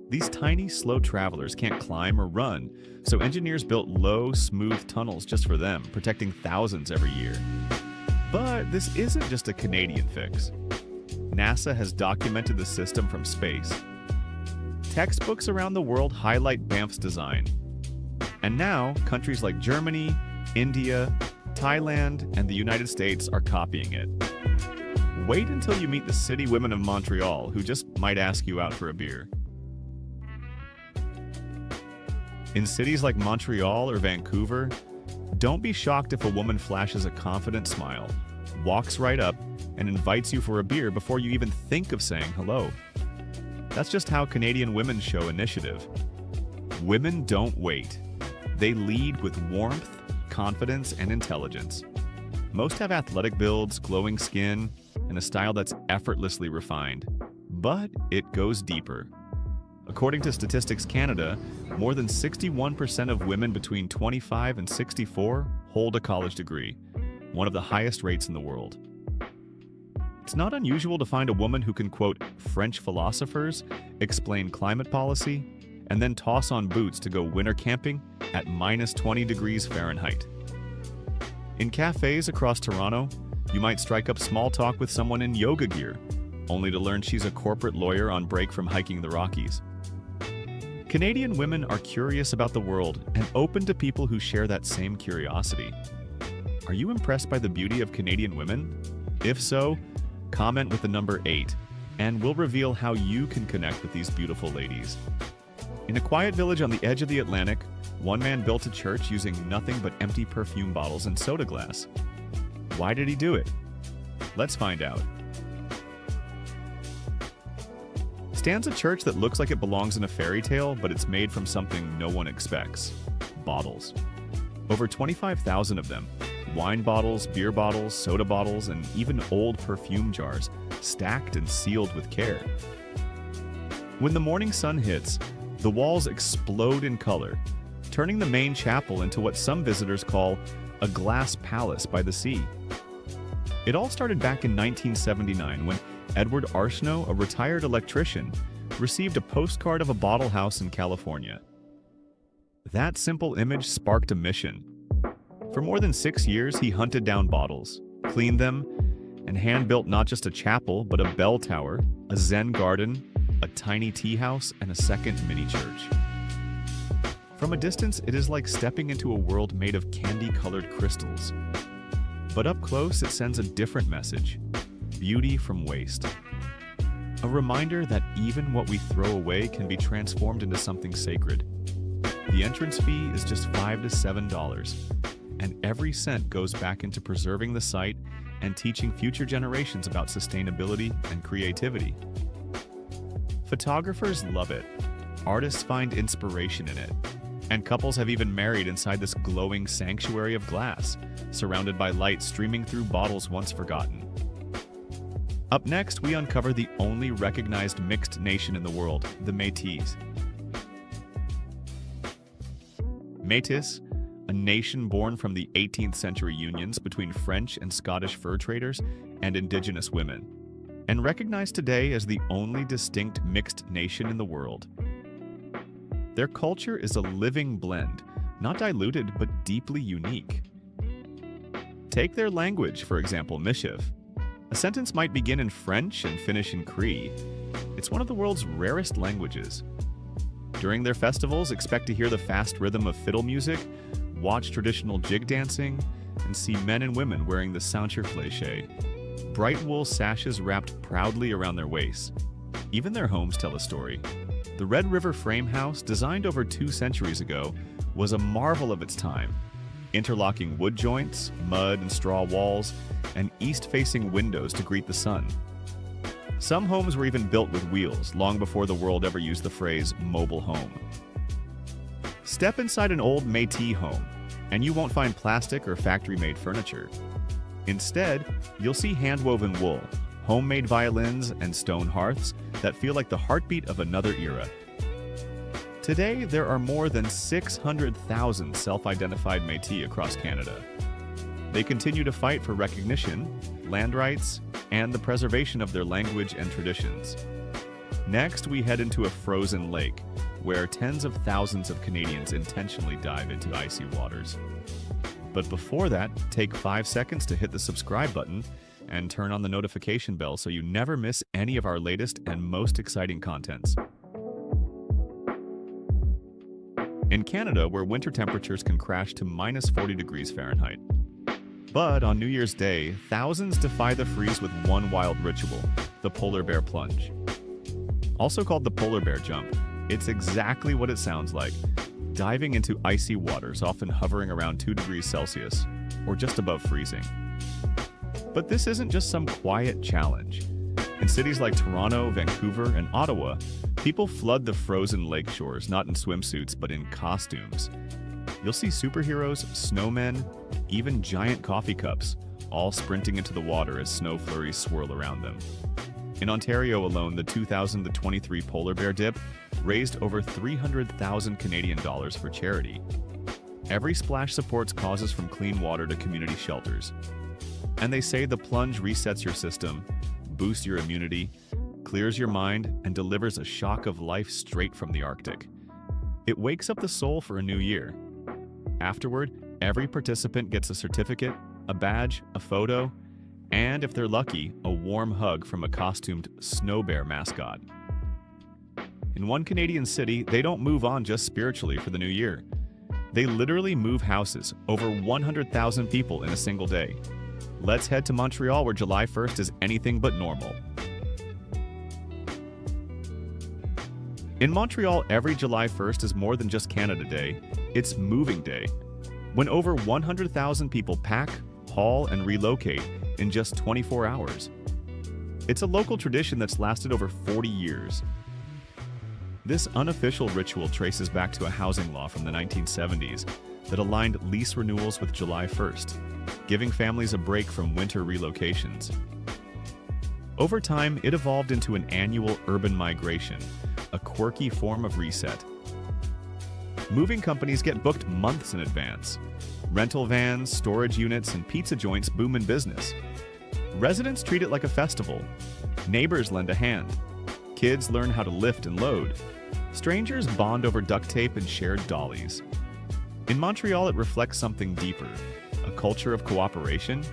These tiny, slow travelers can't climb or run, so engineers built low, smooth tunnels just for them, protecting thousands every year. But this isn't just a Canadian fix. NASA has documented the system from space. Textbooks around the world highlight Banff's design. And now, countries like Germany, India, Thailand, and the United States are copying it. Wait until you meet the city women of Montreal, who just might ask you out for a beer. In cities like Montreal or Vancouver, don't be shocked if a woman flashes a confident smile, walks right up, and invites you for a beer before you even think of saying hello. That's just how Canadian women show initiative. Women don't wait. They lead with warmth, confidence, and intelligence. Most have athletic builds, glowing skin, and a style that's effortlessly refined. But it goes deeper. According to Statistics Canada, more than 61% of women between 25 and 64 hold a college degree, one of the highest rates in the world. It's not unusual to find a woman who can quote French philosophers, explain climate policy, and then toss on boots to go winter camping at minus 20 degrees Fahrenheit. In cafes across Toronto, you might strike up small talk with someone in yoga gear, only to learn she's a corporate lawyer on break from hiking the Rockies. Canadian women are curious about the world and open to people who share that same curiosity. Are you impressed by the beauty of Canadian women? If so, comment with the number 8, and we'll reveal how you can connect with these beautiful ladies. In a quiet village on the edge of the Atlantic, one man built a church using nothing but empty perfume bottles and soda glass. Why did he do it? Let's find out. Stands a church that looks like it belongs in a fairy tale, but it's made from something no one expects: bottles. Over 25,000 of them. Wine bottles, beer bottles, soda bottles, and even old perfume jars, stacked and sealed with care. When the morning sun hits, the walls explode in color, turning the main chapel into what some visitors call a glass palace by the sea. It all started back in 1979 when Edward Arsenault, a retired electrician, received a postcard of a bottle house in California. That simple image sparked a mission. For more than 6 years, he hunted down bottles, cleaned them, and hand-built not just a chapel, but a bell tower, a Zen garden, a tiny tea house, and a second mini-church. From a distance, it is like stepping into a world made of candy-colored crystals. But up close, it sends a different message: beauty from waste. A reminder that even what we throw away can be transformed into something sacred. The entrance fee is just $5 to $7, and every cent goes back into preserving the site and teaching future generations about sustainability and creativity. Photographers love it. Artists find inspiration in it. And couples have even married inside this glowing sanctuary of glass, surrounded by light streaming through bottles once forgotten. Up next, we uncover the only recognized mixed nation in the world, the Métis. Métis, a nation born from the 18th century unions between French and Scottish fur traders and indigenous women, and recognized today as the only distinct mixed nation in the world. Their culture is a living blend, not diluted but deeply unique. Take their language, for example, Michif. A sentence might begin in French and finish in Cree. It's one of the world's rarest languages. During their festivals, expect to hear the fast rhythm of fiddle music, watch traditional jig dancing, and see men and women wearing the ceinture-fléché, bright wool sashes wrapped proudly around their waists. Even their homes tell a story. The Red River frame house, designed over 2 centuries ago, was a marvel of its time. Interlocking wood joints, mud and straw walls, and east-facing windows to greet the sun. Some homes were even built with wheels, long before the world ever used the phrase mobile home. Step inside an old Métis home, and you won't find plastic or factory-made furniture. Instead, you'll see hand-woven wool, homemade violins, and stone hearths that feel like the heartbeat of another era. Today, there are more than 600,000 self-identified Métis across Canada. They continue to fight for recognition, land rights, and the preservation of their language and traditions. Next, we head into a frozen lake, where tens of thousands of Canadians intentionally dive into icy waters. But before that, take 5 seconds to hit the subscribe button and turn on the notification bell so you never miss any of our latest and most exciting contents. In Canada, where winter temperatures can crash to minus 40 degrees Fahrenheit. But on New Year's Day, thousands defy the freeze with one wild ritual, the polar bear plunge. Also called the polar bear jump, it's exactly what it sounds like, diving into icy waters, often hovering around 2 degrees Celsius, or just above freezing. But this isn't just some quiet challenge. In cities like Toronto, Vancouver, and Ottawa, people flood the frozen lake shores not in swimsuits but in costumes. You'll see superheroes, snowmen, even giant coffee cups, all sprinting into the water as snow flurries swirl around them. In Ontario alone, the 2023 polar bear dip raised over 300,000 Canadian dollars for charity. Every splash supports causes from clean water to community shelters. And they say the plunge resets your system, boosts your immunity, clears your mind, and delivers a shock of life straight from the Arctic. It wakes up the soul for a new year. Afterward, every participant gets a certificate, a badge, a photo, and if they're lucky, a warm hug from a costumed snow bear mascot. In one Canadian city, they don't move on just spiritually for the new year. They literally move houses, over 100,000 people in a single day. Let's head to Montreal, where July 1st is anything but normal. In Montreal, every July 1st is more than just Canada Day, it's Moving Day, when over 100,000 people pack, haul, and relocate in just 24 hours. It's a local tradition that's lasted over 40 years. This unofficial ritual traces back to a housing law from the 1970s that aligned lease renewals with July 1st, giving families a break from winter relocations. Over time, it evolved into an annual urban migration, a quirky form of reset. Moving companies get booked months in advance. Rental vans, storage units, and pizza joints boom in business. Residents treat it like a festival. Neighbors lend a hand. Kids learn how to lift and load. Strangers bond over duct tape and shared dollies. In Montreal, it reflects something deeper, a culture of cooperation,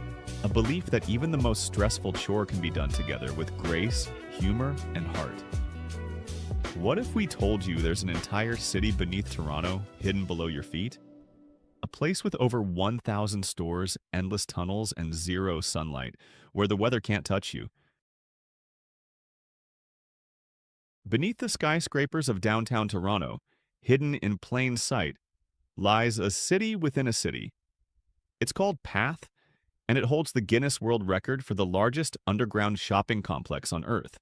a belief that even the most stressful chore can be done together with grace, humor, and heart. What if we told you there's an entire city beneath Toronto, hidden below your feet? A place with over 1,000 stores, endless tunnels, and zero sunlight, where the weather can't touch you. Beneath the skyscrapers of downtown Toronto, hidden in plain sight, lies a city within a city. It's called Path, and it holds the Guinness World Record for the largest underground shopping complex on Earth.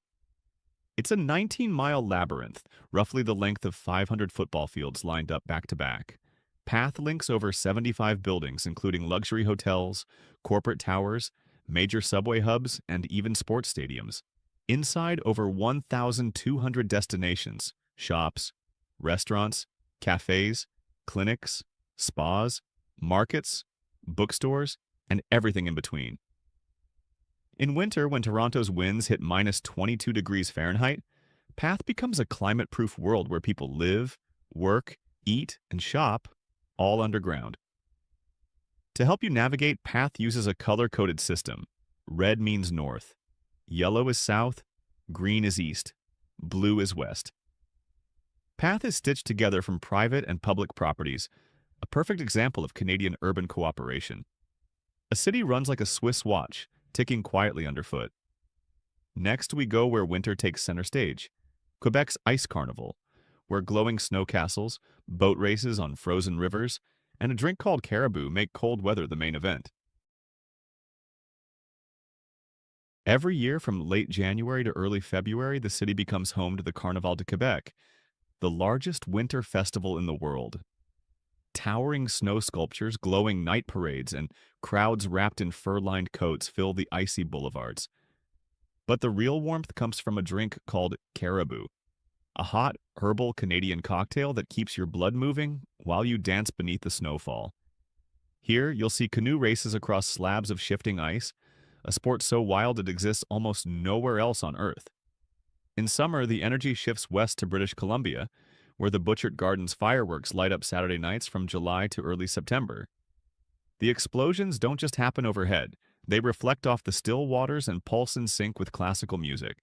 It's a 19-mile labyrinth, roughly the length of 500 football fields lined up back-to-back. Path links over 75 buildings, including luxury hotels, corporate towers, major subway hubs, and even sports stadiums. Inside, over 1,200 destinations, shops, restaurants, cafes, clinics, spas, markets, bookstores, and everything in between. In winter, when Toronto's winds hit minus 22 degrees Fahrenheit, Path becomes a climate-proof world where people live, work, eat, and shop, all underground. To help you navigate, Path uses a color-coded system. Red means north, yellow is south, green is east, blue is west. Path is stitched together from private and public properties, a perfect example of Canadian urban cooperation. A city runs like a Swiss watch, ticking quietly underfoot. Next, we go where winter takes center stage, Quebec's Ice Carnival, where glowing snow castles, boat races on frozen rivers, and a drink called caribou make cold weather the main event. Every year from late January to early February, the city becomes home to the Carnaval de Quebec, the largest winter festival in the world. Towering snow sculptures, glowing night parades, and crowds wrapped in fur-lined coats fill the icy boulevards. But the real warmth comes from a drink called caribou, a hot, herbal Canadian cocktail that keeps your blood moving while you dance beneath the snowfall. Here, you'll see canoe races across slabs of shifting ice, a sport so wild it exists almost nowhere else on Earth. In summer, the energy shifts west to British Columbia, where the Butchert Gardens fireworks light up Saturday nights from July to early September. The explosions don't just happen overhead. They reflect off the still waters and pulse in sync with classical music,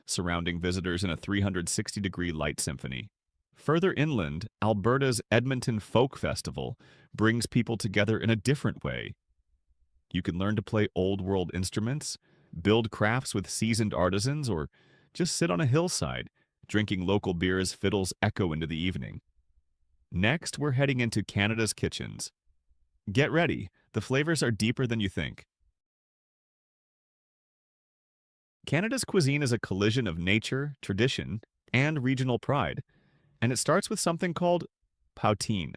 surrounding visitors in a 360-degree light symphony. Further inland, Alberta's Edmonton Folk Festival brings people together in a different way. You can learn to play old-world instruments, build crafts with seasoned artisans, or just sit on a hillside, drinking local beer as fiddles echo into the evening. Next, we're heading into Canada's kitchens. Get ready, the flavors are deeper than you think. Canada's cuisine is a collision of nature, tradition, and regional pride, and it starts with something called poutine.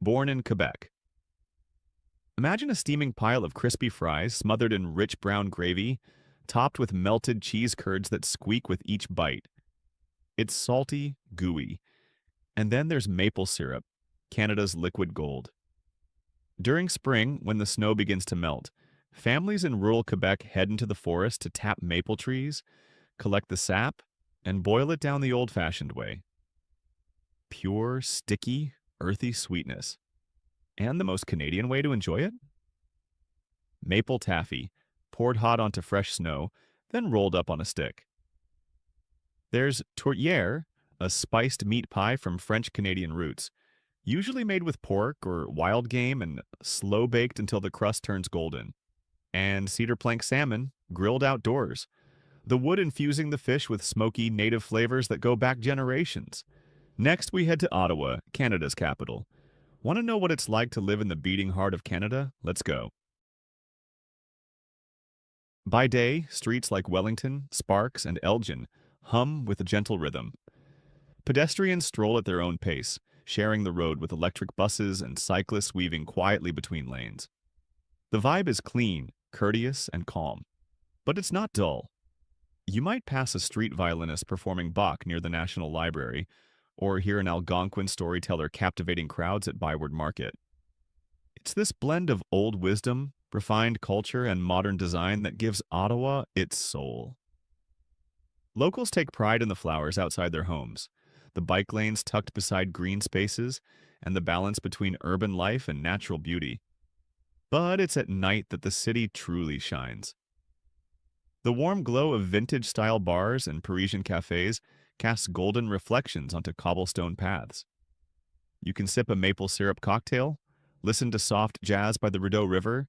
Born in Quebec. Imagine a steaming pile of crispy fries smothered in rich brown gravy, topped with melted cheese curds that squeak with each bite. It's salty, gooey. And then there's maple syrup, Canada's liquid gold. During spring, when the snow begins to melt, families in rural Quebec head into the forest to tap maple trees, collect the sap, and boil it down the old-fashioned way. Pure, sticky, earthy sweetness. And the most Canadian way to enjoy it? Maple taffy, poured hot onto fresh snow, then rolled up on a stick. There's tourtière, a spiced meat pie from French-Canadian roots, usually made with pork or wild game and slow-baked until the crust turns golden. And cedar plank salmon, grilled outdoors, the wood infusing the fish with smoky native flavors that go back generations. Next, we head to Ottawa, Canada's capital. Want to know what it's like to live in the beating heart of Canada? Let's go. By day, streets like Wellington, Sparks, and Elgin hum with a gentle rhythm. Pedestrians stroll at their own pace, sharing the road with electric buses and cyclists weaving quietly between lanes. The vibe is clean, courteous, and calm. But it's not dull. You might pass a street violinist performing Bach near the National Library, or hear an Algonquin storyteller captivating crowds at Byward Market. It's this blend of old wisdom, refined culture, and modern design that gives Ottawa its soul. Locals take pride in the flowers outside their homes, the bike lanes tucked beside green spaces, and the balance between urban life and natural beauty. But it's at night that the city truly shines. The warm glow of vintage-style bars and Parisian cafes casts golden reflections onto cobblestone paths. You can sip a maple syrup cocktail, listen to soft jazz by the Rideau River,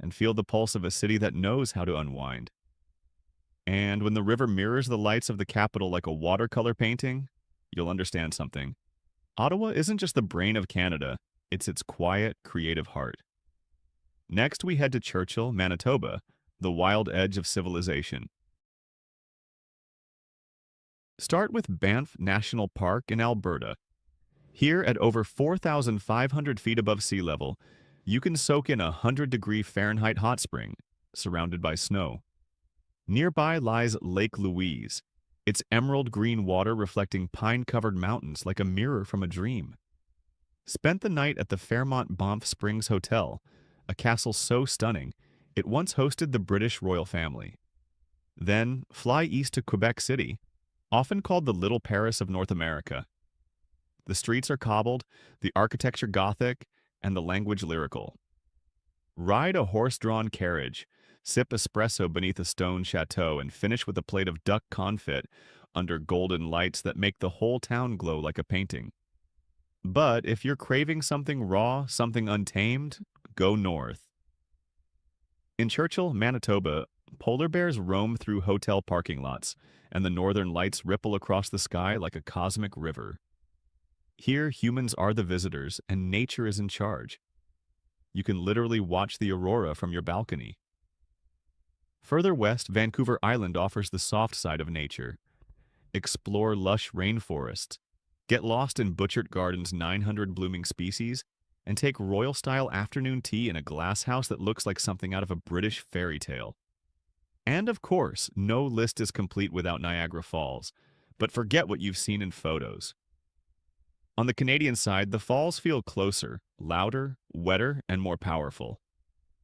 and feel the pulse of a city that knows how to unwind. And when the river mirrors the lights of the capital like a watercolor painting, you'll understand something. Ottawa isn't just the brain of Canada, it's its quiet, creative heart. Next, we head to Churchill, Manitoba, the wild edge of civilization. Start with Banff National Park in Alberta. Here, at over 4,500 feet above sea level, you can soak in a 100-degree Fahrenheit hot spring, surrounded by snow. Nearby lies Lake Louise, its emerald green water reflecting pine-covered mountains like a mirror from a dream. Spent the night at the Fairmont Banff Springs Hotel, a castle so stunning, it once hosted the British royal family. Then, fly east to Quebec City, often called the Little Paris of North America. The streets are cobbled, the architecture Gothic, and the language lyrical. Ride a horse-drawn carriage, Sip espresso beneath a stone chateau and finish with a plate of duck confit under golden lights that make the whole town glow like a painting. But if you're craving something raw, something untamed, go north. In Churchill, Manitoba, polar bears roam through hotel parking lots, and the northern lights ripple across the sky like a cosmic river. Here, humans are the visitors, and nature is in charge. You can literally watch the aurora from your balcony. Further west, Vancouver Island offers the soft side of nature. Explore lush rainforests, get lost in Butchert Garden's 900 blooming species, and take royal-style afternoon tea in a glass house that looks like something out of a British fairy tale. And of course, no list is complete without Niagara Falls, but forget what you've seen in photos. On the Canadian side, the falls feel closer, louder, wetter, and more powerful.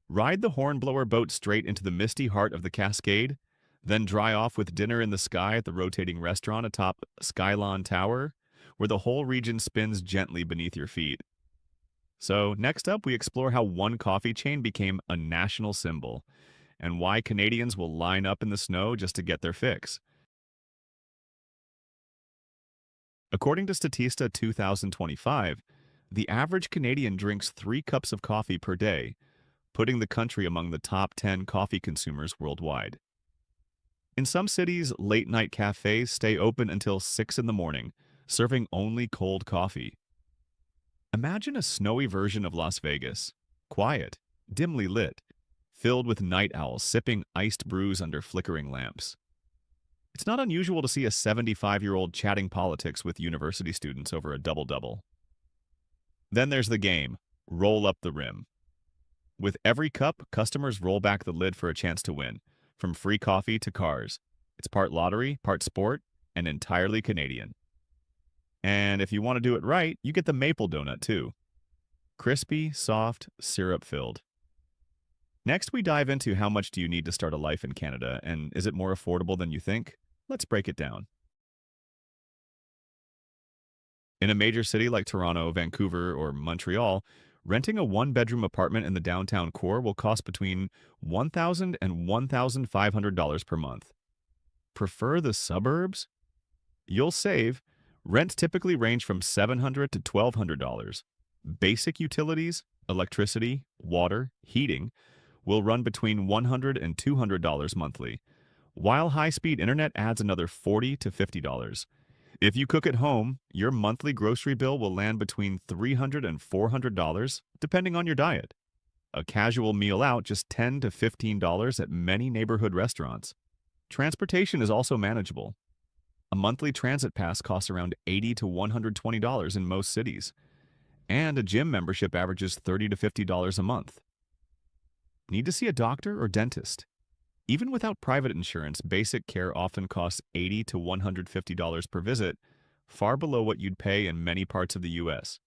Ride the hornblower boat straight into the misty heart of the Cascade, then dry off with dinner in the sky at the rotating restaurant atop Skylon Tower, where the whole region spins gently beneath your feet. So next up, we explore how one coffee chain became a national symbol, and why Canadians will line up in the snow just to get their fix. According to Statista 2025, the average Canadian drinks 3 cups of coffee per day, putting the country among the top 10 coffee consumers worldwide. In some cities, late-night cafes stay open until 6 in the morning, serving only cold coffee. Imagine a snowy version of Las Vegas, quiet, dimly lit, filled with night owls sipping iced brews under flickering lamps. It's not unusual to see a 75-year-old chatting politics with university students over a double-double. Then there's the game, roll up the rim. With every cup, customers roll back the lid for a chance to win, from free coffee to cars. It's part lottery, part sport, and entirely Canadian. And if you want to do it right, you get the maple donut too. Crispy, soft, syrup-filled. Next, we dive into how much do you need to start a life in Canada, and is it more affordable than you think? Let's break it down. In a major city like Toronto, Vancouver, or Montreal, renting a one-bedroom apartment in the downtown core will cost between $1,000 and $1,500 per month. Prefer the suburbs? You'll save. Rents typically range from $700 to $1,200. Basic utilities, electricity, water, heating, will run between $100 and $200 monthly, while high-speed internet adds another $40 to $50. If you cook at home, your monthly grocery bill will land between $300 and $400, depending on your diet. A casual meal out just $10 to $15 at many neighborhood restaurants. Transportation is also manageable. A monthly transit pass costs around $80 to $120 in most cities, and a gym membership averages $30 to $50 a month. Need to see a doctor or dentist? Even without private insurance, basic care often costs $80 to $150 per visit, far below what you'd pay in many parts of the U.S.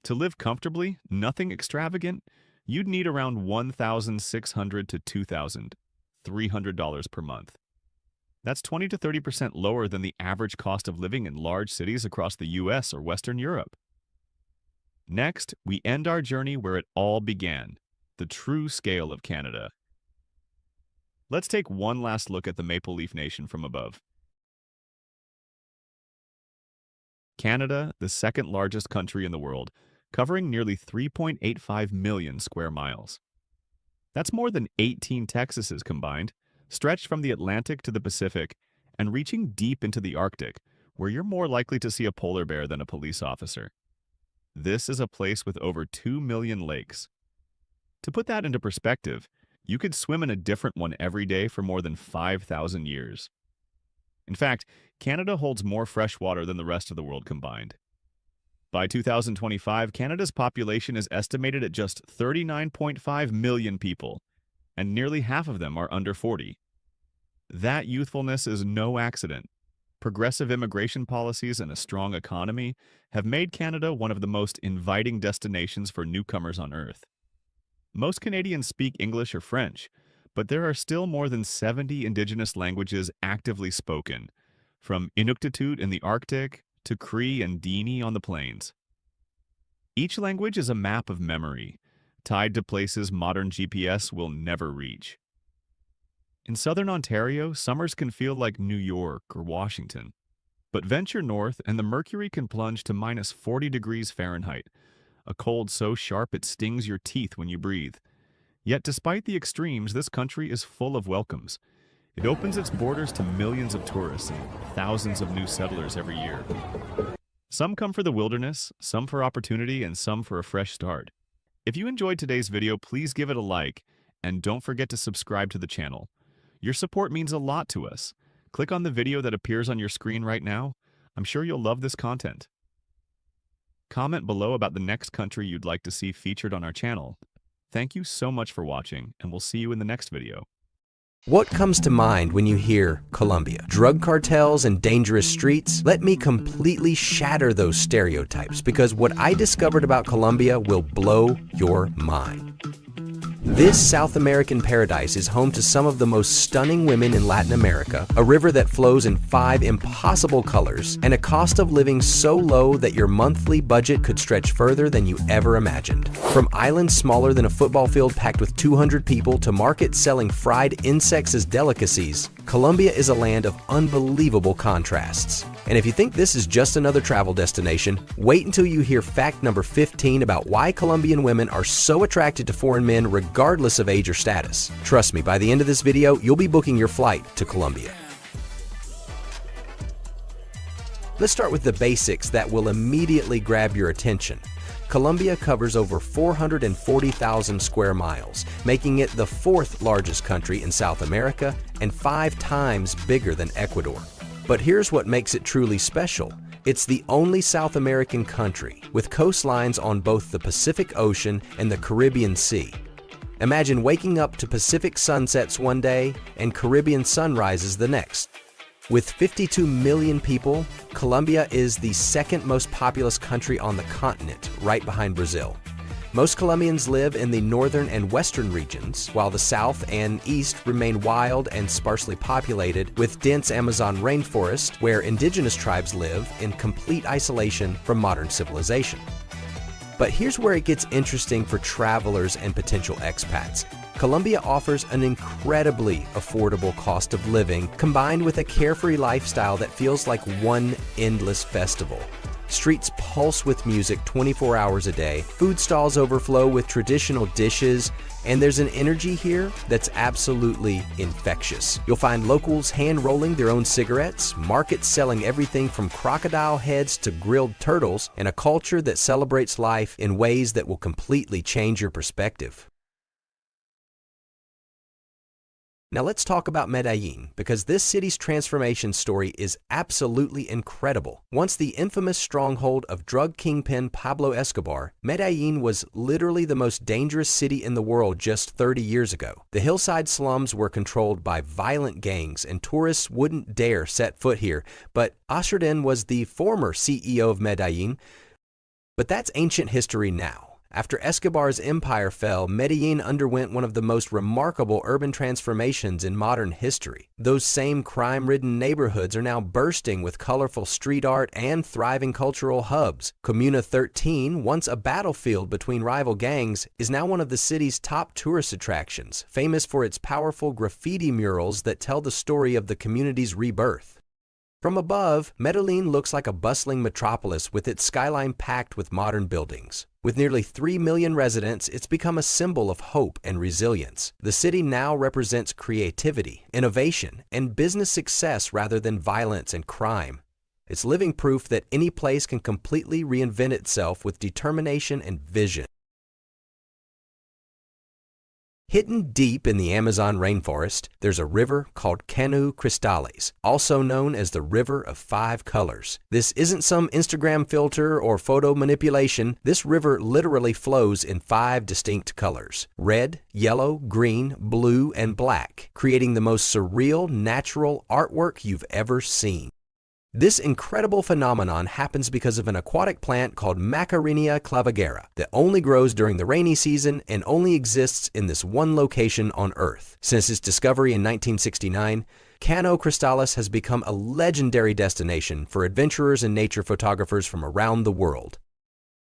To live comfortably, nothing extravagant, you'd need around $1,600 to $2,300 per month. That's 20 to 30% lower than the average cost of living in large cities across the U.S. or Western Europe. Next, we end our journey where it all began, the true scale of Canada. Let's take one last look at the Maple Leaf Nation from above. Canada, the second largest country in the world, covering nearly 3.85 million square miles. That's more than 18 Texases combined, stretched from the Atlantic to the Pacific, and reaching deep into the Arctic, where you're more likely to see a polar bear than a police officer. This is a place with over 2 million lakes. To put that into perspective, you could swim in a different one every day for more than 5,000 years. In fact, Canada holds more fresh water than the rest of the world combined. By 2025, Canada's population is estimated at just 39.5 million people, and nearly half of them are under 40. That youthfulness is no accident. Progressive immigration policies and a strong economy have made Canada one of the most inviting destinations for newcomers on Earth. Most Canadians speak English or French, but there are still more than 70 Indigenous languages actively spoken, from Inuktitut in the Arctic to Cree and Dini on the plains. Each language is a map of memory, tied to places modern GPS will never reach. In southern Ontario, summers can feel like New York or Washington. But venture north and the mercury can plunge to minus 40 degrees Fahrenheit, a cold so sharp it stings your teeth when you breathe. Yet despite the extremes, this country is full of welcomes. It opens its borders to millions of tourists and thousands of new settlers every year. Some come for the wilderness, some for opportunity, and some for a fresh start. If you enjoyed today's video, please give it a like, and don't forget to subscribe to the channel. Your support means a lot to us. Click on the video that appears on your screen right now. I'm sure you'll love this content. Comment below about the next country you'd like to see featured on our channel. Thank you so much for watching, and we'll see you in the next video. What comes to mind when you hear Colombia? Drug cartels and dangerous streets? Let me completely shatter those stereotypes, because what I discovered about Colombia will blow your mind. This South American paradise is home to some of the most stunning women in Latin America, a river that flows in 5 impossible colors, and a cost of living so low that your monthly budget could stretch further than you ever imagined. From islands smaller than a football field packed with 200 people to markets selling fried insects as delicacies, Colombia is a land of unbelievable contrasts. And if you think this is just another travel destination, wait until you hear fact number 15 about why Colombian women are so attracted to foreign men regardless of age or status. Trust me, by the end of this video, you'll be booking your flight to Colombia. Let's start with the basics that will immediately grab your attention. Colombia covers over 440,000 square miles, making it the 4th largest country in South America and 5 times bigger than Ecuador. But here's what makes it truly special. It's the only South American country with coastlines on both the Pacific Ocean and the Caribbean Sea. Imagine waking up to Pacific sunsets one day and Caribbean sunrises the next. With 52 million people, Colombia is the 2nd most populous country on the continent, right behind Brazil. Most Colombians live in the northern and western regions, while the south and east remain wild and sparsely populated with dense Amazon rainforest where indigenous tribes live in complete isolation from modern civilization. But here's where it gets interesting for travelers and potential expats. Colombia offers an incredibly affordable cost of living combined with a carefree lifestyle that feels like one endless festival. Streets pulse with music 24 hours a day, food stalls overflow with traditional dishes, and there's an energy here that's absolutely infectious. You'll find locals hand-rolling their own cigarettes, markets selling everything from crocodile heads to grilled turtles, and a culture that celebrates life in ways that will completely change your perspective. Now let's talk about Medellin, because this city's transformation story is absolutely incredible. Once the infamous stronghold of drug kingpin Pablo Escobar, Medellin was literally the most dangerous city in the world just 30 years ago. The hillside slums were controlled by violent gangs and tourists wouldn't dare set foot here, but Ashrudin was the former CEO of Medellin. But that's ancient history now. After Escobar's empire fell, Medellin underwent one of the most remarkable urban transformations in modern history. Those same crime-ridden neighborhoods are now bursting with colorful street art and thriving cultural hubs. Comuna 13, once a battlefield between rival gangs, is now one of the city's top tourist attractions, famous for its powerful graffiti murals that tell the story of the community's rebirth. From above, Medellin looks like a bustling metropolis with its skyline packed with modern buildings. With nearly 3 million residents, it's become a symbol of hope and resilience. The city now represents creativity, innovation, and business success rather than violence and crime. It's living proof that any place can completely reinvent itself with determination and vision. Hidden deep in the Amazon rainforest, there's a river called Canu Cristales, also known as the River of 5 Colors. This isn't some Instagram filter or photo manipulation. This river literally flows in 5 distinct colors: red, yellow, green, blue, and black, creating the most surreal, natural artwork you've ever seen. This incredible phenomenon happens because of an aquatic plant called Macarinia clavigera that only grows during the rainy season and only exists in this one location on Earth. Since its discovery in 1969, Canu Cristales has become a legendary destination for adventurers and nature photographers from around the world.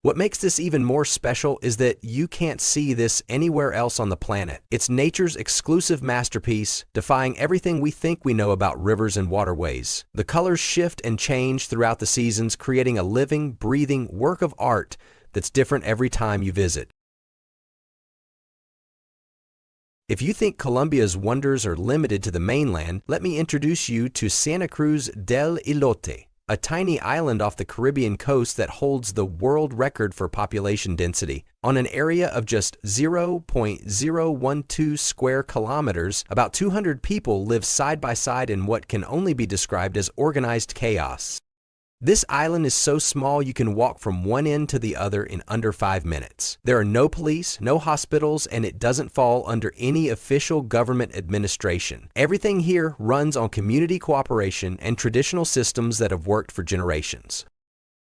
What makes this even more special is that you can't see this anywhere else on the planet. It's nature's exclusive masterpiece, defying everything we think we know about rivers and waterways. The colors shift and change throughout the seasons, creating a living, breathing work of art that's different every time you visit. If you think Colombia's wonders are limited to the mainland, let me introduce you to Santa Cruz del Elote, a tiny island off the Caribbean coast that holds the world record for population density. On an area of just 0.012 square kilometers, about 200 people live side by side in what can only be described as organized chaos. This island is so small you can walk from one end to the other in under 5 minutes. There are no police, no hospitals, and it doesn't fall under any official government administration. Everything here runs on community cooperation and traditional systems that have worked for generations.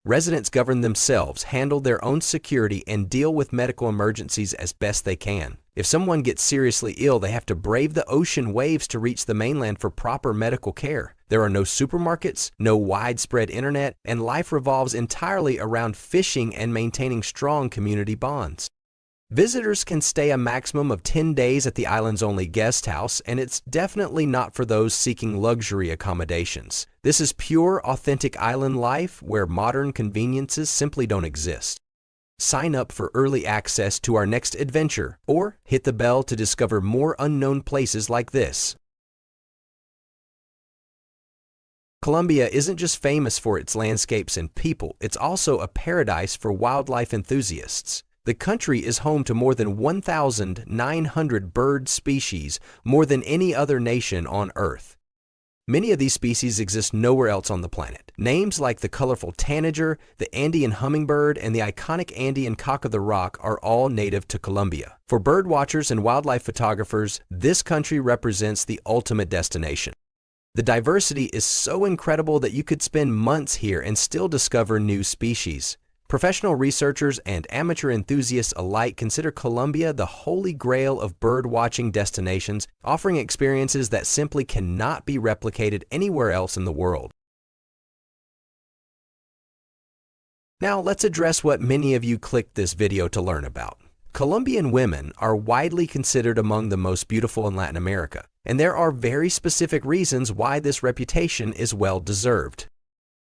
Residents govern themselves, handle their own security, and deal with medical emergencies as best they can. If someone gets seriously ill, they have to brave the ocean waves to reach the mainland for proper medical care. There are no supermarkets, no widespread internet, and life revolves entirely around fishing and maintaining strong community bonds. Visitors can stay a maximum of 10 days at the island's only guest house, and it's definitely not for those seeking luxury accommodations. This is pure, authentic island life where modern conveniences simply don't exist. Sign up for early access to our next adventure, or hit the bell to discover more unknown places like this. Colombia isn't just famous for its landscapes and people, it's also a paradise for wildlife enthusiasts. The country is home to more than 1,900 bird species, more than any other nation on Earth. Many of these species exist nowhere else on the planet. Names like the colorful tanager, the Andean hummingbird, and the iconic Andean cock of the rock are all native to Colombia. For bird watchers and wildlife photographers, this country represents the ultimate destination. The diversity is so incredible that you could spend months here and still discover new species. Professional researchers and amateur enthusiasts alike consider Colombia the holy grail of bird-watching destinations, offering experiences that simply cannot be replicated anywhere else in the world. Now let's address what many of you clicked this video to learn about. Colombian women are widely considered among the most beautiful in Latin America, and there are very specific reasons why this reputation is well deserved.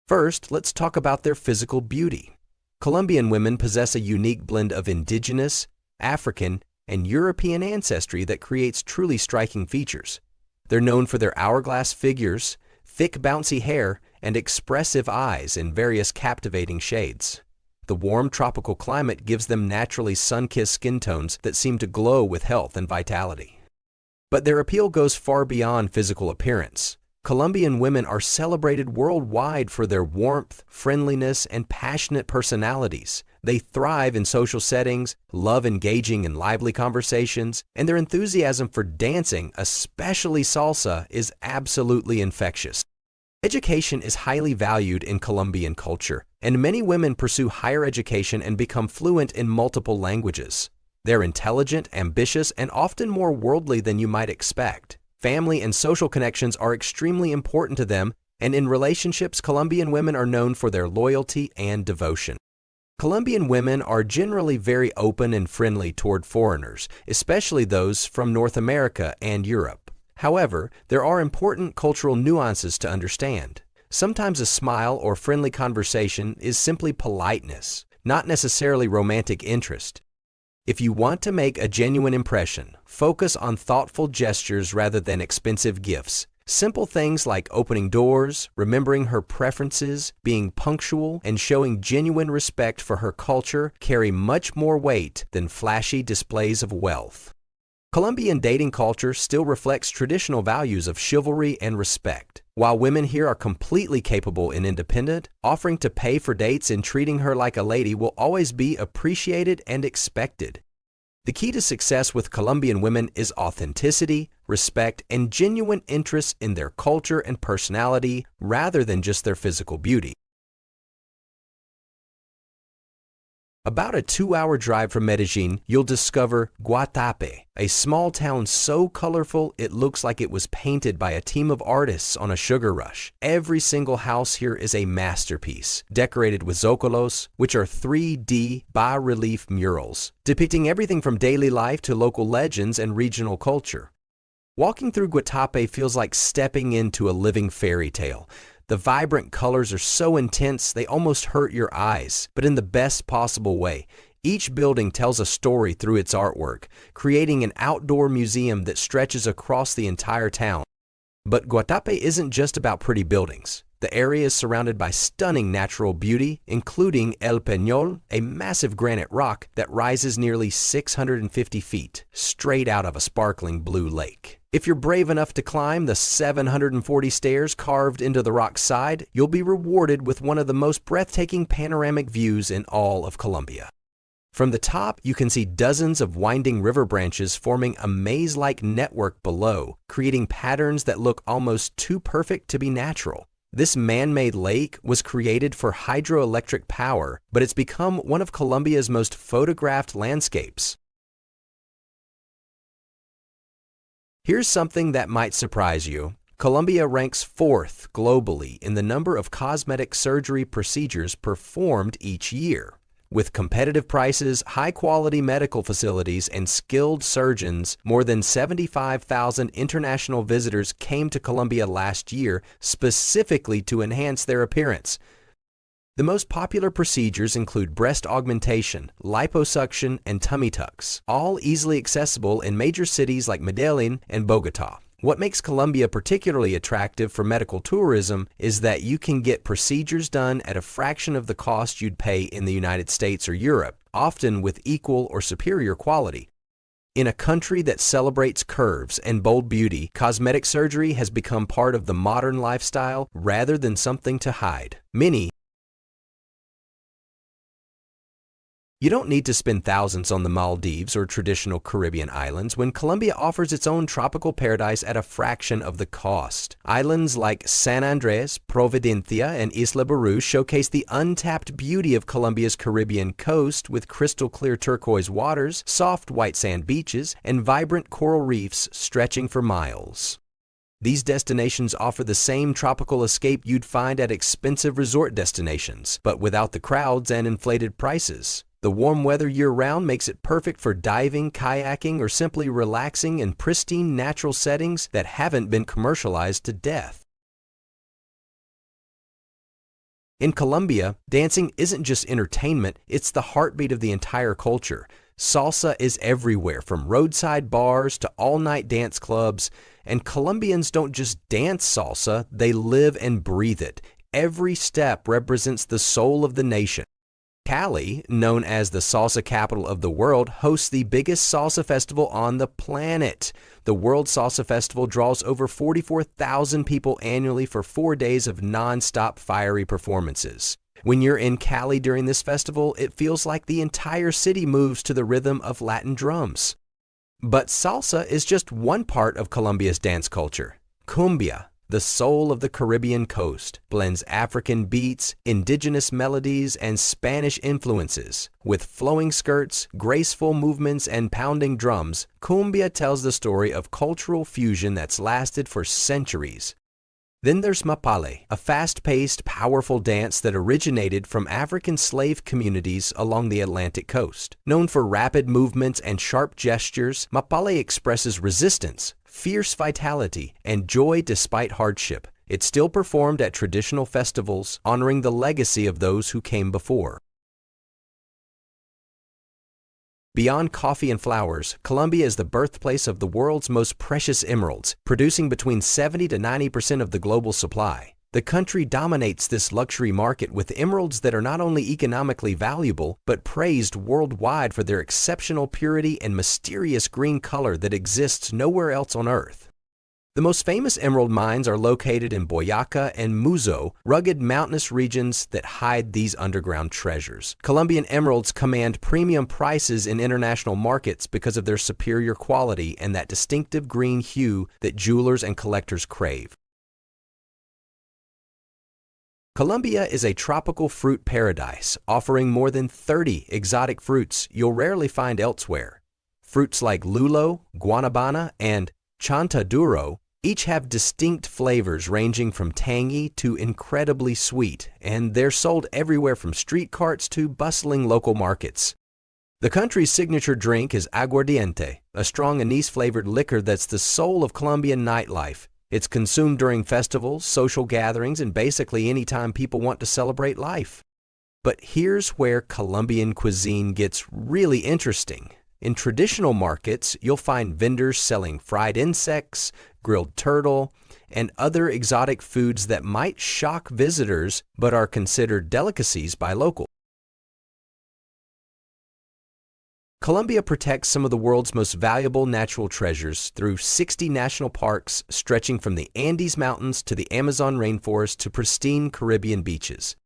First, let's talk about their physical beauty. Colombian women possess a unique blend of indigenous, African, and European ancestry that creates truly striking features. They're known for their hourglass figures, thick bouncy hair, and expressive eyes in various captivating shades. The warm tropical climate gives them naturally sun-kissed skin tones that seem to glow with health and vitality. But their appeal goes far beyond physical appearance. Colombian women are celebrated worldwide for their warmth, friendliness, and passionate personalities. They thrive in social settings, love engaging in lively conversations, and their enthusiasm for dancing, especially salsa, is absolutely infectious. Education is highly valued in Colombian culture, and many women pursue higher education and become fluent in multiple languages. They're intelligent, ambitious, and often more worldly than you might expect. Family and social connections are extremely important to them, and in relationships, Colombian women are known for their loyalty and devotion. Colombian women are generally very open and friendly toward foreigners, especially those from North America and Europe. However, there are important cultural nuances to understand. Sometimes a smile or friendly conversation is simply politeness, not necessarily romantic interest. If you want to make a genuine impression, focus on thoughtful gestures rather than expensive gifts. Simple things like opening doors, remembering her preferences, being punctual, and showing genuine respect for her culture carry much more weight than flashy displays of wealth. Colombian dating culture still reflects traditional values of chivalry and respect. While women here are completely capable and independent, offering to pay for dates and treating her like a lady will always be appreciated and expected. The key to success with Colombian women is authenticity, respect, and genuine interest in their culture and personality rather than just their physical beauty. About a 2-hour drive from Medellin, you'll discover Guatapé, a small town so colorful it looks like it was painted by a team of artists on a sugar rush. Every single house here is a masterpiece, decorated with zócalos, which are 3D bas-relief murals, depicting everything from daily life to local legends and regional culture. Walking through Guatapé feels like stepping into a living fairy tale. The vibrant colors are so intense they almost hurt your eyes, but in the best possible way. Each building tells a story through its artwork, creating an outdoor museum that stretches across the entire town. But Guatapé isn't just about pretty buildings. The area is surrounded by stunning natural beauty, including El Peñol, a massive granite rock that rises nearly 650 feet, straight out of a sparkling blue lake. If you're brave enough to climb the 740 stairs carved into the rock's side, you'll be rewarded with one of the most breathtaking panoramic views in all of Colombia. From the top, you can see dozens of winding river branches forming a maze-like network below, creating patterns that look almost too perfect to be natural. This man-made lake was created for hydroelectric power, but it's become one of Colombia's most photographed landscapes. Here's something that might surprise you. Colombia ranks 4th globally in the number of cosmetic surgery procedures performed each year. With competitive prices, high-quality medical facilities, and skilled surgeons, more than 75,000 international visitors came to Colombia last year specifically to enhance their appearance. The most popular procedures include breast augmentation, liposuction, and tummy tucks, all easily accessible in major cities like Medellin and Bogotá. What makes Colombia particularly attractive for medical tourism is that you can get procedures done at a fraction of the cost you'd pay in the United States or Europe, often with equal or superior quality. In a country that celebrates curves and bold beauty, cosmetic surgery has become part of the modern lifestyle rather than something to hide. You don't need to spend thousands on the Maldives or traditional Caribbean islands when Colombia offers its own tropical paradise at a fraction of the cost. Islands like San Andrés, Providencia, and Isla Barú showcase the untapped beauty of Colombia's Caribbean coast with crystal-clear turquoise waters, soft white sand beaches, and vibrant coral reefs stretching for miles. These destinations offer the same tropical escape you'd find at expensive resort destinations, but without the crowds and inflated prices. The warm weather year-round makes it perfect for diving, kayaking, or simply relaxing in pristine natural settings that haven't been commercialized to death. In Colombia, dancing isn't just entertainment, it's the heartbeat of the entire culture. Salsa is everywhere, from roadside bars to all-night dance clubs. And Colombians don't just dance salsa, they live and breathe it. Every step represents the soul of the nation. Cali, known as the salsa capital of the world, hosts the biggest salsa festival on the planet. The World Salsa Festival draws over 44,000 people annually for 4 days of non-stop fiery performances. When you're in Cali during this festival, it feels like the entire city moves to the rhythm of Latin drums. But salsa is just one part of Colombia's dance culture. Cumbia, the soul of the Caribbean coast, blends African beats, indigenous melodies, and Spanish influences. With flowing skirts, graceful movements, and pounding drums, cumbia tells the story of cultural fusion that's lasted for centuries. Then there's mapale, a fast-paced, powerful dance that originated from African slave communities along the Atlantic coast. Known for rapid movements and sharp gestures, mapale expresses resistance, fierce vitality, and joy despite hardship. It's still performed at traditional festivals, honoring the legacy of those who came before. Beyond coffee and flowers, Colombia is the birthplace of the world's most precious emeralds, producing between 70 to 90% of the global supply. The country dominates this luxury market with emeralds that are not only economically valuable, but praised worldwide for their exceptional purity and mysterious green color that exists nowhere else on Earth. The most famous emerald mines are located in Boyacá and Muzo, rugged mountainous regions that hide these underground treasures. Colombian emeralds command premium prices in international markets because of their superior quality and that distinctive green hue that jewelers and collectors crave. Colombia is a tropical fruit paradise, offering more than 30 exotic fruits you'll rarely find elsewhere. Fruits like lulo, guanabana, and chontaduro each have distinct flavors ranging from tangy to incredibly sweet, and they're sold everywhere from street carts to bustling local markets. The country's signature drink is aguardiente, a strong anise-flavored liquor that's the soul of Colombian nightlife. It's consumed during festivals, social gatherings, and basically any time people want to celebrate life. But here's where Colombian cuisine gets really interesting. In traditional markets, you'll find vendors selling fried insects, grilled turtle, and other exotic foods that might shock visitors but are considered delicacies by locals. Colombia protects some of the world's most valuable natural treasures through 60 national parks stretching from the Andes Mountains to the Amazon rainforest to pristine Caribbean beaches.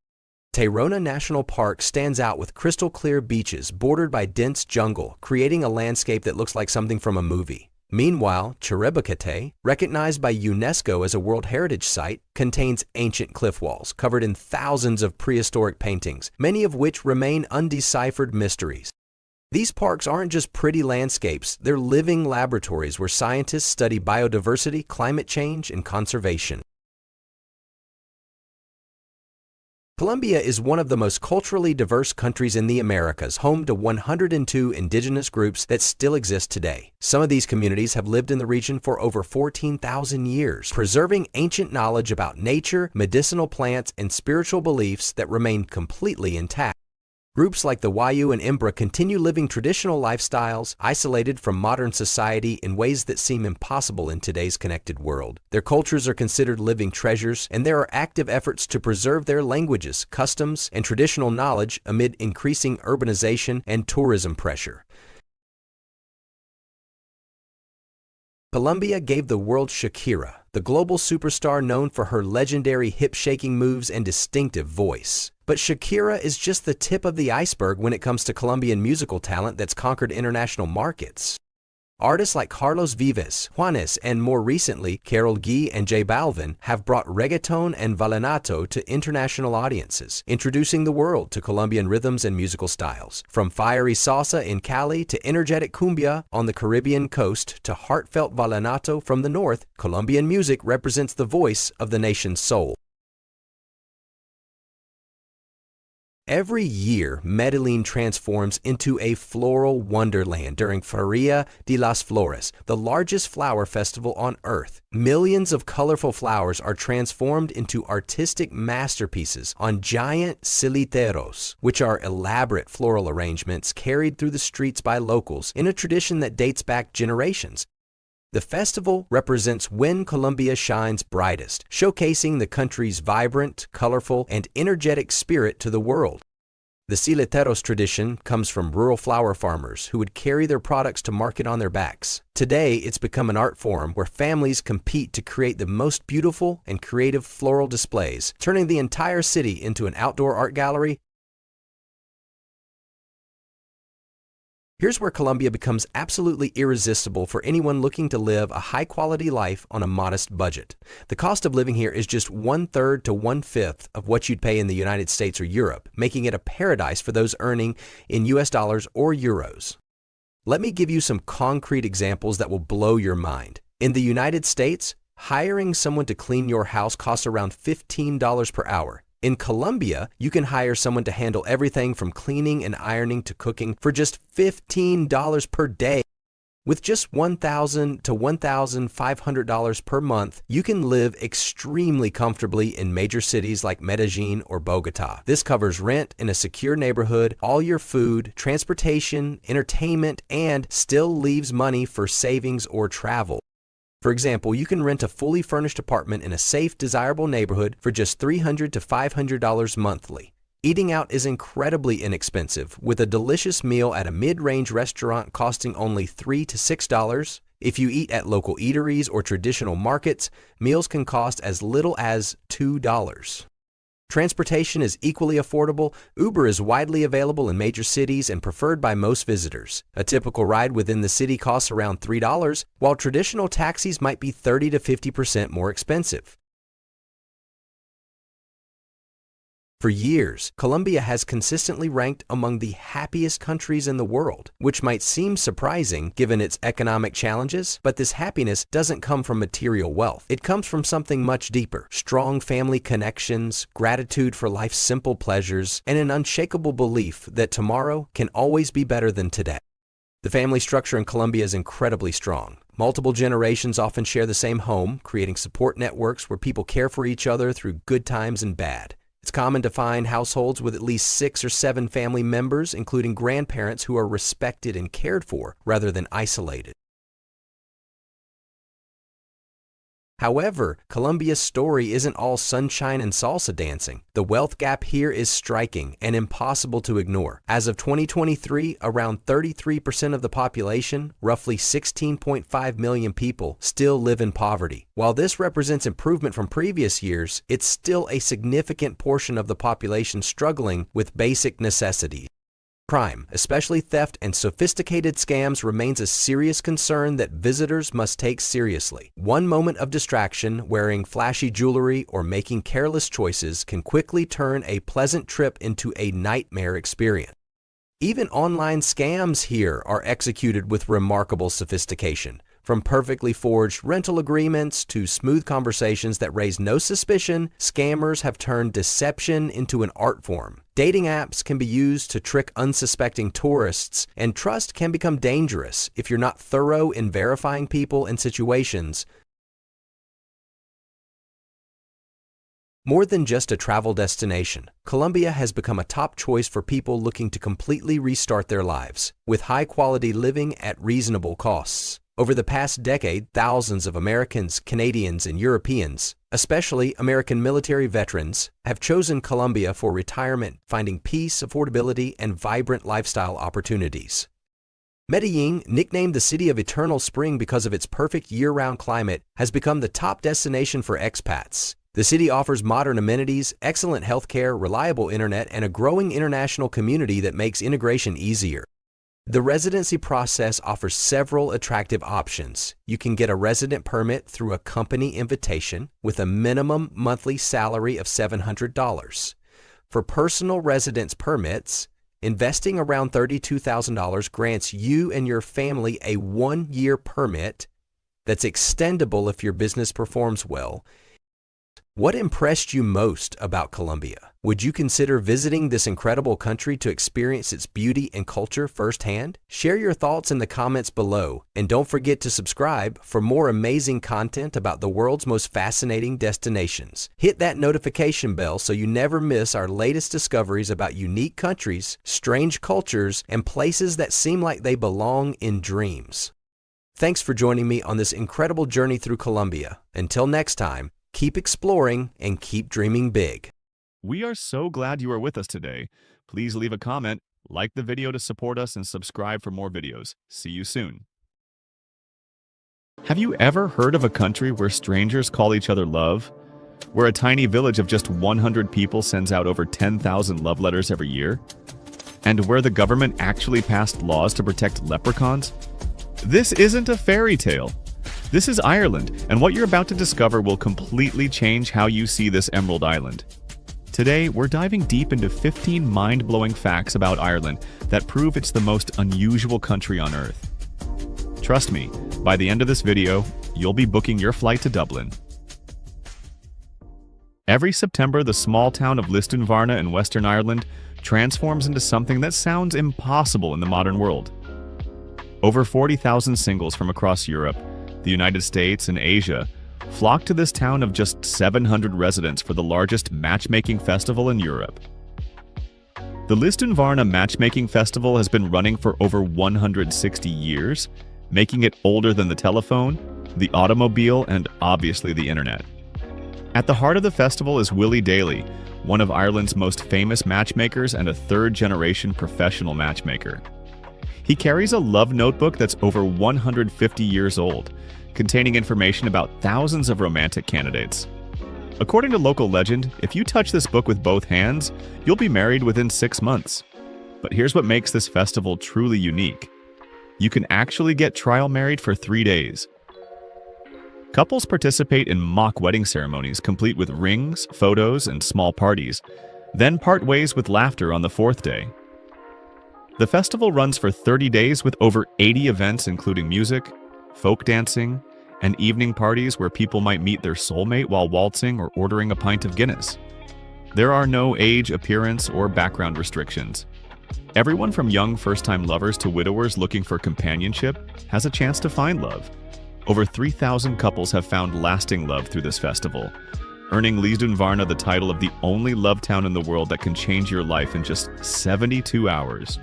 Tayrona National Park stands out with crystal-clear beaches bordered by dense jungle, creating a landscape that looks like something from a movie. Meanwhile, Chiribicate, recognized by UNESCO as a World Heritage Site, contains ancient cliff walls covered in thousands of prehistoric paintings, many of which remain undeciphered mysteries. These parks aren't just pretty landscapes, they're living laboratories where scientists study biodiversity, climate change, and conservation. Colombia is one of the most culturally diverse countries in the Americas, home to 102 indigenous groups that still exist today. Some of these communities have lived in the region for over 14,000 years, preserving ancient knowledge about nature, medicinal plants, and spiritual beliefs that remain completely intact. Groups like the Wayu and Imbra continue living traditional lifestyles, isolated from modern society in ways that seem impossible in today's connected world. Their cultures are considered living treasures, and there are active efforts to preserve their languages, customs, and traditional knowledge amid increasing urbanization and tourism pressure. Colombia gave the world Shakira, the global superstar known for her legendary hip-shaking moves and distinctive voice. But Shakira is just the tip of the iceberg when it comes to Colombian musical talent that's conquered international markets. Artists like Carlos Vives, Juanes, and more recently, Karol G and J Balvin have brought reggaeton and vallenato to international audiences, introducing the world to Colombian rhythms and musical styles. From fiery salsa in Cali to energetic cumbia on the Caribbean coast to heartfelt vallenato from the north, Colombian music represents the voice of the nation's soul. Every year, Medellin transforms into a floral wonderland during Feria de las Flores, the largest flower festival on earth. Millions of colorful flowers are transformed into artistic masterpieces on giant ciliteros, which are elaborate floral arrangements carried through the streets by locals in a tradition that dates back generations. The festival represents when Colombia shines brightest, showcasing the country's vibrant, colorful, and energetic spirit to the world. The ciliteros tradition comes from rural flower farmers who would carry their products to market on their backs. Today, it's become an art form where families compete to create the most beautiful and creative floral displays, turning the entire city into an outdoor art gallery. Here's where Colombia becomes absolutely irresistible for anyone looking to live a high-quality life on a modest budget. The cost of living here is just 1/3 to 1/5 of what you'd pay in the United States or Europe, making it a paradise for those earning in US dollars or euros. Let me give you some concrete examples that will blow your mind. In the United States, hiring someone to clean your house costs around $15 per hour. In Colombia, you can hire someone to handle everything from cleaning and ironing to cooking for just $15 per day. With just $1,000 to $1,500 per month, you can live extremely comfortably in major cities like Medellin or Bogota. This covers rent in a secure neighborhood, all your food, transportation, entertainment, and still leaves money for savings or travel. For example, you can rent a fully furnished apartment in a safe, desirable neighborhood for just $300 to $500 monthly. Eating out is incredibly inexpensive, with a delicious meal at a mid-range restaurant costing only $3 to $6. If you eat at local eateries or traditional markets, meals can cost as little as $2. Transportation is equally affordable. Uber is widely available in major cities and preferred by most visitors. A typical ride within the city costs around $3, while traditional taxis might be 30 to 50% more expensive. For years, Colombia has consistently ranked among the happiest countries in the world, which might seem surprising given its economic challenges, but this happiness doesn't come from material wealth. It comes from something much deeper: strong family connections, gratitude for life's simple pleasures, and an unshakable belief that tomorrow can always be better than today. The family structure in Colombia is incredibly strong. Multiple generations often share the same home, creating support networks where people care for each other through good times and bad. It's common to find households with at least 6 or 7 family members, including grandparents who are respected and cared for rather than isolated. However, Colombia's story isn't all sunshine and salsa dancing. The wealth gap here is striking and impossible to ignore. As of 2023, around 33% of the population, roughly 16.5 million people, still live in poverty. While this represents improvement from previous years, it's still a significant portion of the population struggling with basic necessities. Crime, especially theft and sophisticated scams, remains a serious concern that visitors must take seriously. One moment of distraction, wearing flashy jewelry or making careless choices, can quickly turn a pleasant trip into a nightmare experience. Even online scams here are executed with remarkable sophistication. From perfectly forged rental agreements to smooth conversations that raise no suspicion, scammers have turned deception into an art form. Dating apps can be used to trick unsuspecting tourists, and trust can become dangerous if you're not thorough in verifying people and situations. More than just a travel destination, Colombia has become a top choice for people looking to completely restart their lives, with high-quality living at reasonable costs. Over the past decade, thousands of Americans, Canadians, and Europeans, especially American military veterans, have chosen Colombia for retirement, finding peace, affordability, and vibrant lifestyle opportunities. Medellin, nicknamed the City of Eternal Spring because of its perfect year-round climate, has become the top destination for expats. The city offers modern amenities, excellent healthcare, reliable internet, and a growing international community that makes integration easier. The residency process offers several attractive options. You can get a resident permit through a company invitation with a minimum monthly salary of $700. For personal residence permits, investing around $32,000 grants you and your family a 1-year permit that's extendable if your business performs well. What impressed you most about Colombia? Would you consider visiting this incredible country to experience its beauty and culture firsthand? Share your thoughts in the comments below, and don't forget to subscribe for more amazing content about the world's most fascinating destinations. Hit that notification bell so you never miss our latest discoveries about unique countries, strange cultures, and places that seem like they belong in dreams. Thanks for joining me on this incredible journey through Colombia. Until next time, keep exploring and keep dreaming big. We are so glad you are with us today. Please leave a comment, like the video to support us, and subscribe for more videos. See you soon. Have you ever heard of a country where strangers call each other love? Where a tiny village of just 100 people sends out over 10,000 love letters every year? And where the government actually passed laws to protect leprechauns? This isn't a fairy tale. This is Ireland, and what you're about to discover will completely change how you see this Emerald Island. Today, we're diving deep into 15 mind-blowing facts about Ireland that prove it's the most unusual country on Earth. Trust me, by the end of this video, you'll be booking your flight to Dublin. Every September, the small town of Lisdoonvarna in Western Ireland transforms into something that sounds impossible in the modern world. Over 40,000 singles from across Europe, the United States, and Asia flock to this town of just 700 residents for the largest matchmaking festival in Europe. The Lisdoonvarna Matchmaking Festival has been running for over 160 years, making it older than the telephone, the automobile, and obviously the internet. At the heart of the festival is Willie Daly, one of Ireland's most famous matchmakers and a third-generation professional matchmaker. He carries a love notebook that's over 150 years old, containing information about thousands of romantic candidates. According to local legend, if you touch this book with both hands, you'll be married within 6 months. But here's what makes this festival truly unique. You can actually get trial married for 3 days. Couples participate in mock wedding ceremonies complete with rings, photos, and small parties. then part ways with laughter on the fourth day. The festival runs for 30 days with over 80 events including music, folk dancing, and evening parties where people might meet their soulmate while waltzing or ordering a pint of Guinness. There are no age, appearance, or background restrictions. Everyone from young first-time lovers to widowers looking for companionship has a chance to find love. Over 3,000 couples have found lasting love through this festival, earning Lisdoonvarna the title of the only love town in the world that can change your life in just 72 hours.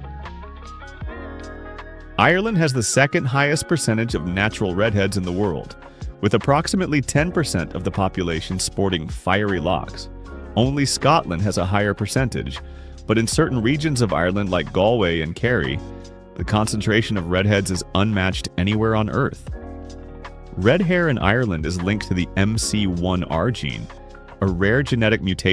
Ireland has the second highest percentage of natural redheads in the world, with approximately 10% of the population sporting fiery locks. Only Scotland has a higher percentage, but in certain regions of Ireland like Galway and Kerry, the concentration of redheads is unmatched anywhere on Earth. Red hair in Ireland is linked to the MC1R gene, a rare genetic mutation